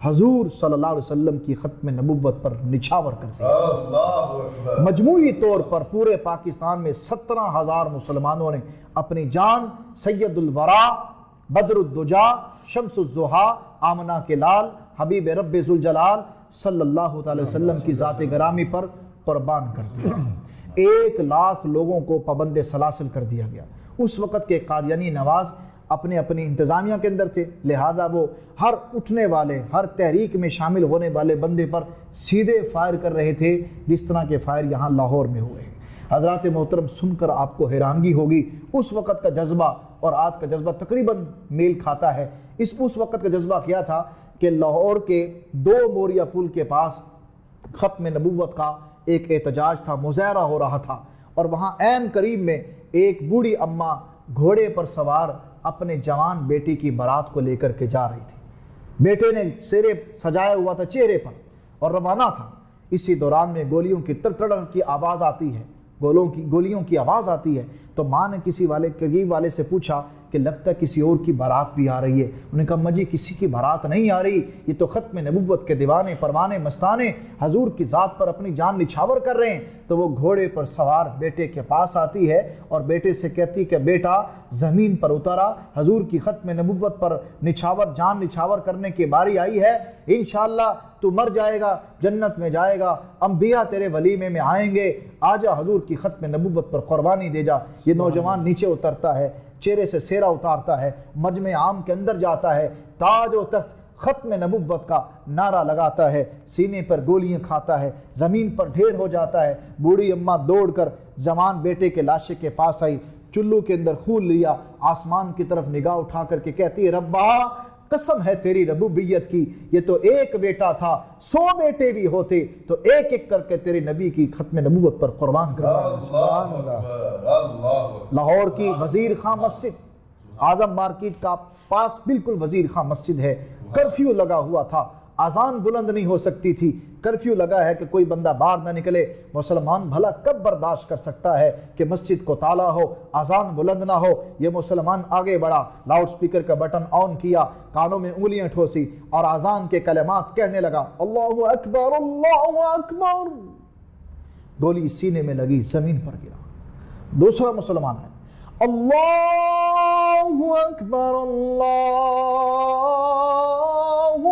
C: حضور صلی اللہ علیہ وسلم کی ختم نبوت پر نچھاور کر دیا۔ مجموعی طور پر پورے پاکستان میں 17,000 مسلمانوں نے اپنی جان سید الورا، بدر الدجا، شمس الضحیٰ، آمنہ کے لال، حبیب رب ذوالجلال صلی اللہ تعالی وسلم کی ذات گرامی پر قربان کر دیا۔ 1,00,000 لوگوں کو پابند سلاسل کر دیا گیا۔ اس وقت کے قادیانی نواز اپنی انتظامیہ کے اندر تھے، لہذا وہ ہر اٹھنے والے، ہر تحریک میں شامل ہونے والے بندے پر سیدھے فائر کر رہے تھے، جس طرح کے فائر یہاں لاہور میں ہوئے ہیں۔ حضرات محترم، سن کر آپ کو حیرانگی ہوگی، اس وقت کا جذبہ اور آج کا جذبہ تقریباً میل کھاتا ہے۔ اس وقت کا جذبہ کیا تھا کہ لاہور کے 2 موریا پل کے پاس ختم نبوت کا ایک احتجاج تھا، مظاہرہ ہو رہا تھا، اور وہاں عین قریب میں ایک بوڑھی اماں گھوڑے پر سوار اپنے جوان بیٹی کی بارات کو لے کر کے جا رہی تھی۔ بیٹے نے سرے سجایا ہوا تھا چہرے پر اور روانہ تھا۔ اسی دوران میں گولیوں کی تڑتڑ کی آواز آتی ہے، گولیوں کی آواز آتی ہے، تو ماں نے کسی قریب والے سے پوچھا کہ لگتا ہے کسی اور کی بارات بھی آ رہی ہے۔ انہوں نے کہا مجھے کسی کی بارات نہیں آ رہی، یہ تو ختم نبوت کے دیوانے پروانے مستانے حضور کی ذات پر اپنی جان نچھاور کر رہے ہیں۔ تو وہ گھوڑے پر سوار بیٹے کے پاس آتی ہے اور بیٹے سے کہتی کہ بیٹا زمین پر اترا، حضور کی ختم نبوت پر جان نچھاور کرنے کی باری آئی ہے، انشاءاللہ تو مر جائے گا، جنت میں جائے گا، انبیاء تیرے ولیمے میں آئیں گے، آجا حضور کی ختم نبوت پر قربانی دے جا۔ یہ نوجوان نیچے اترتا ہے، چہرے سے سیرا اتارتا ہے، مجمع عام کے اندر جاتا ہے، تاج و تخت ختم نبوت کا نعرہ لگاتا ہے، سینے پر گولیاں کھاتا ہے، زمین پر ڈھیر ہو جاتا ہے۔ بوڑھی اماں دوڑ کر جوان بیٹے کے لاشے کے پاس آئی، چلو کے اندر خون لیا، آسمان کی طرف نگاہ اٹھا کر کے کہتی ہے ربا قسم ہے تیری ربوبیت کی، یہ تو ایک بیٹا تھا، 100 بیٹے بھی ہوتے تو ایک ایک کر کے تیرے نبی کی ختم نبوت پر قربان کرواتا۔ لاہور کی وزیر خان مسجد، اعظم مارکیٹ کا پاس بالکل وزیر خان مسجد ہے، کرفیو لگا ہوا تھا، اذان بلند نہیں ہو سکتی تھی، کرفیو لگا ہے کہ کوئی بندہ باہر نہ نکلے۔ مسلمان بھلا کب برداشت کر سکتا ہے کہ مسجد کو تالا ہو، اذان بلند نہ ہو؟ یہ مسلمان آگے بڑھا، لاؤڈ سپیکر کا بٹن آن کیا، کانوں میں انگلیاں ٹھوسی اور اذان کے کلمات کہنے لگا، اللہ اکبر اللہ اکبر۔ گولی سینے میں لگی، زمین پر گرا۔ دوسرا مسلمان ہے، اللہ اکبر اللہ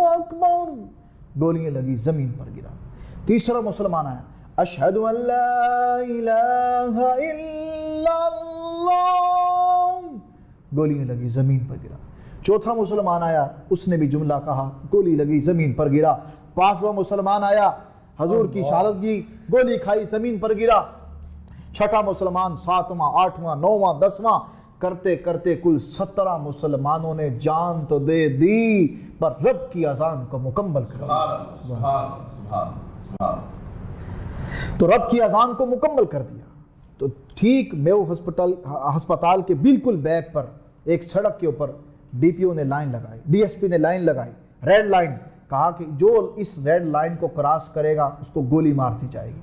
C: اکبر، گولیاں لگی، زمین پر گرا۔ تیسرا مسلمان ہے، اشہد ان لا الہ الا اللہ، گولیاں لگی، زمین پر گرا۔ چوتھا مسلمان آیا، اس نے بھی جملہ کہا، گولی لگی، زمین پر گرا۔ پانچواں مسلمان آیا، حضور کی شہادت کی، گولی کھائی، زمین پر گرا۔ چھٹا مسلمان، ساتواں، آٹھواں، نوواں، 10واں، کرتے کرتے کل 17 مسلمانوں نے جان تو دے دی پر رب کی اذان کو مکمل کر دیا۔ تو رب کی اذان کو مکمل کر دیا۔ تو ٹھیک میو ہسپتال کے بالکل بیک پر ایک سڑک کے اوپر ڈی پی او نے لائن لگائی، ڈی ایس پی نے لائن لگائی، ریڈ لائن، کہا کہ جو اس ریڈ لائن کو کراس کرے گا اس کو گولی مار دی جائے گی۔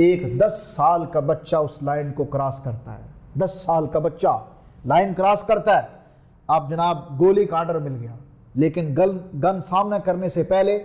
C: ایک 10 سال کا بچہ اس لائن کو کراس کرتا ہے، 10 سال کا بچہ لائن کراس کرتا ہے۔ اب جناب گولی کا آرڈر مل گیا، لیکن گن سامنے کرنے سے پہلے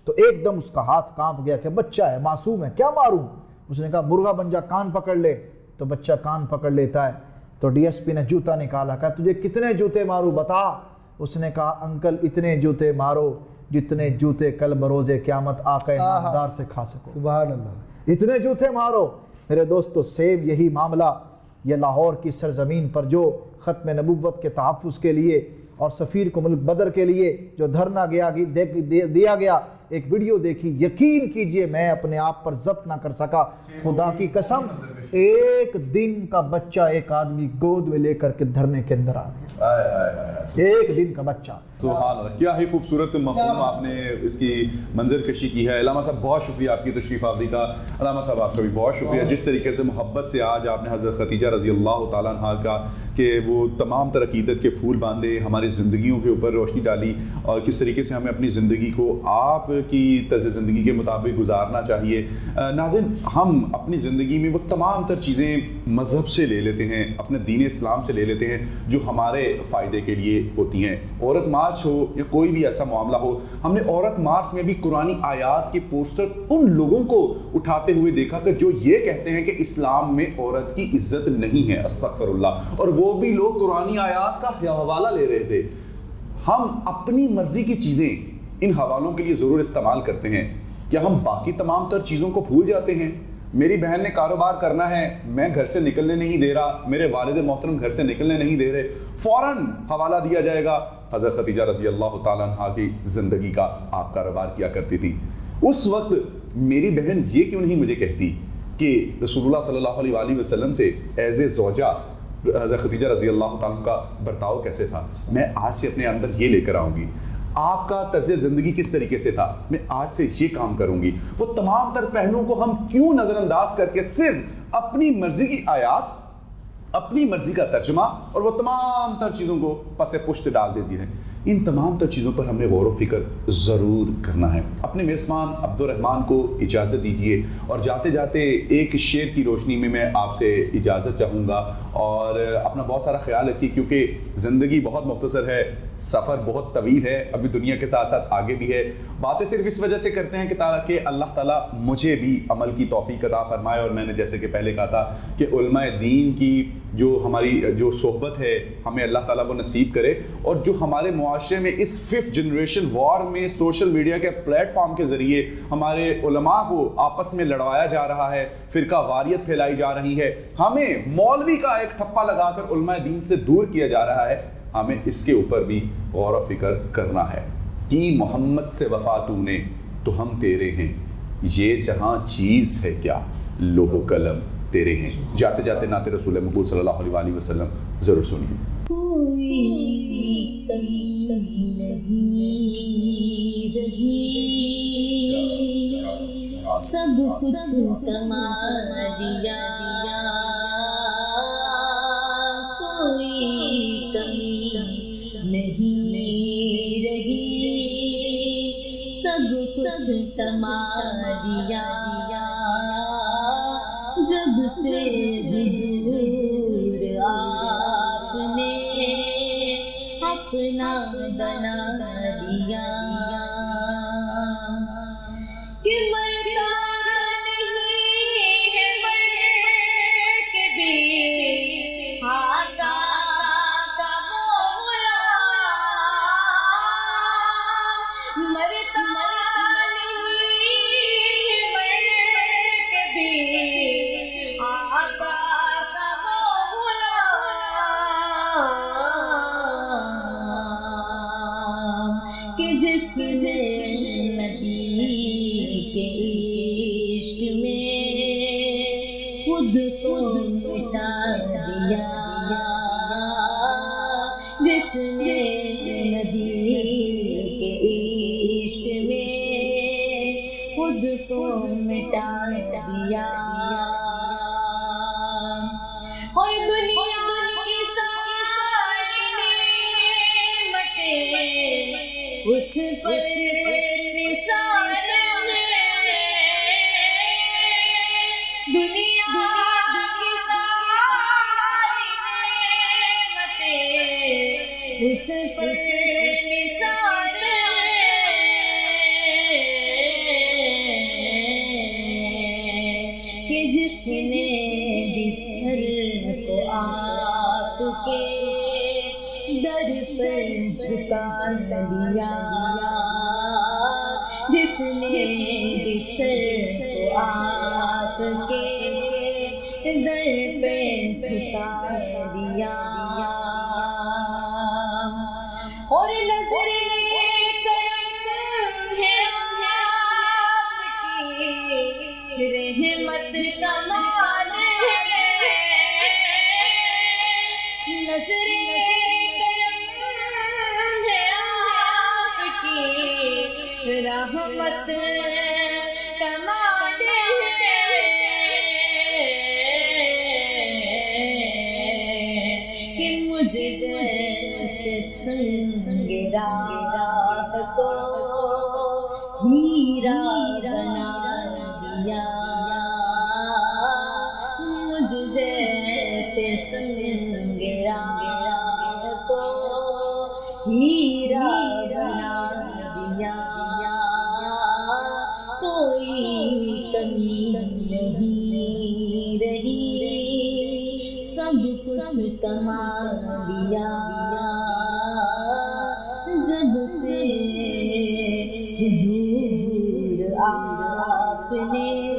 C: تو ایک دم اس کا ہاتھ کانپ گیا کہ بچہ ہے، معصوم ہے، کیا ماروں؟ اس نے کہا مرغا بن جا، کان پکڑ لے۔ تو بچہ کان پکڑ لیتا ہے۔ تو ڈی ایس پی نے جوتا نکالا، کہا تجھے کتنے جوتے ماروں بتا؟ اس نے کہا انکل اتنے جوتے مارو جتنے جوتے کل بروز قیامت آقا نامدار سے کھا سکو۔
B: سبحان اللہ،
C: اتنے جوتے مارو۔ میرے دوستو، سیم یہی معاملہ یہ لاہور کی سرزمین پر جو ختم نبوت کے تحفظ کے لیے اور سفیر کو ملک بدر کے لیے جو دھرنا دیا گیا، ایک ویڈیو دیکھی، یقین کیجئے میں اپنے آپ پر ضبط نہ کر سکا، خدا کی قسم، ایک دن کا بچہ ایک آدمی گود میں لے کر کے دھرنے کے اندر آ گیا، ایک دن کا بچہ۔
A: سبحان اللہ، کیا ہی خوبصورت مفہوم آپ نے اس کی منظر کشی کی ہے۔ علامہ صاحب بہت شکریہ آپ کی تشریف آوری کا۔ علامہ صاحب آپ کا بھی بہت شکریہ، جس طریقے سے محبت سے آج آپ نے حضرت خدیجہ رضی اللہ تعالیٰ عنہ کا کہ وہ تمام تر عقیدت کے پھول باندھے، ہماری زندگیوں کے اوپر روشنی ڈالی، اور کس طریقے سے ہمیں اپنی زندگی کو آپ کی طرز زندگی کے مطابق گزارنا چاہیے۔ ناظرین، ہم اپنی زندگی میں وہ تمام تر چیزیں مذہب سے لے لیتے ہیں، اپنے دین اسلام سے لے لیتے ہیں جو ہمارے فائدے کے لیے ہوتی ہیں۔ عورت مال مارچ ہو یا کوئی بھی ایسا معاملہ ہو, ہم نے عورت مارچ میں بھی قرآنی آیات کے پوسٹر ان لوگوں کو اٹھاتے ہوئے دیکھا کہ جو یہ کہتے ہیں کہ اسلام میں عورت کی عزت نہیں ہے, استغفر اللہ, اور وہ بھی لوگ قرآنی آیات کا حوالہ لے رہے تھے. ہم اپنی مرضی کی چیزیں ان حوالوں کے لیے ضرور استعمال کرتے ہیں, کیا ہم باقی تمام تر چیزوں کو بھول جاتے ہیں؟ میری بہن نے کاروبار کرنا ہے, میں گھر سے نکلنے نہیں دے رہا, میرے والد محترم گھر سے نکلنے نہیں دے رہے, فوراً حوالہ دیا جائے گا حضرت خدیجہ رضی اللہ تعالیٰ عنہا کی زندگی کا, آپ کاروبار کیا کرتی تھی. اس وقت میری بہن یہ کیوں نہیں مجھے کہتی کہ رسول اللہ صلی اللہ علیہ وآلہ وسلم سے ایز اے زوجہ حضرت خدیجہ رضی اللہ تعالیٰ کا برتاؤ کیسے تھا, میں آج سے اپنے اندر یہ لے کر آؤں گی. آپ کا طرز زندگی کس طریقے سے تھا, میں آج سے یہ کام کروں گی. وہ تمام تر پہلوؤں کو ہم کیوں نظر انداز کر کے صرف اپنی مرضی کی آیات, اپنی مرضی کا ترجمہ اور وہ تمام تر چیزوں کو پس پشت ڈال دیتی ہیں. ان تمام تر چیزوں پر ہم نے غور و فکر ضرور کرنا ہے. اپنے میزبان عبد الرحمن کو اجازت دیجیے, اور جاتے جاتے ایک شعر کی روشنی میں آپ سے اجازت چاہوں گا. اور اپنا بہت سارا خیال رکھیے, کیونکہ زندگی بہت مختصر ہے, سفر بہت طویل ہے, ابھی دنیا کے ساتھ ساتھ آگے بھی ہے. باتیں صرف اس وجہ سے کرتے ہیں کہ تاکہ اللہ تعالیٰ مجھے بھی عمل کی توفیق عطا فرمائے. اور میں نے جیسے کہ پہلے کہا تھا کہ علماء دین کی جو ہماری جو صحبت ہے ہمیں اللہ تعالیٰ وہ نصیب کرے, اور جو ہمارے معاشرے میں اس 5th جنریشن وار میں سوشل میڈیا کے پلیٹ فارم کے ذریعے ہمارے علماء کو آپس میں لڑوایا جا رہا ہے, فرقہ واریت پھیلائی جا رہی ہے, ہمیں مولوی کا ایک ٹھپا لگا کر علماء دین سے دور کیا جا رہا ہے, ہمیں اس کے اوپر بھی غور و فکر کرنا ہے. کہ محمد سے وفا تو نے تو ہم تیرے ہیں, یہ جہاں چیز ہے کیا لوح و قلم تیرے ہیں. جاتے جاتے نعت رسول محمود صلی اللہ علیہ وآلہ وسلم ضرور سنیے.
D: کوئی کمی نہیں رہی, سب کچھ سما دیا, کوئی کمی نہیں رہی, سب کچھ سما دیا, جب سے حضور آپ نے اپنا بنا دیا, کہ مرتا نہیں ہے مر کے بھی آقا کا مولا, مرتا نہیں ہے مر کے بھی آقا کا مولا, کہ جس نے نبی کے عشق میں خود کو مٹا دیا, جس نے نبی کے عشق میں خود کو مٹا دیا, اور دنیا کی ساری نعمتیں اس پر نثار ہے, دنیا کی ساری نعمتیں اس پر نثار ہے, کہ جس نے بھی سر کو آپ کے در پر جھکا دیا, جس نے بھی سر کو آپ کے در پر جھکا دیا, اور نظر کرم ہے آپ کی, رحمت کمال ہے, نظر کرم ہے آپ کی, رحمت کمال ہے, کہ مجھ جیسے سنگ راہ کو ہیرا بنا دیا, مجھ جیسے سنگ راہ کو ہیرا کمی نہیں رہی، سب کچھ تمام دیا جب سے حضور آپ نے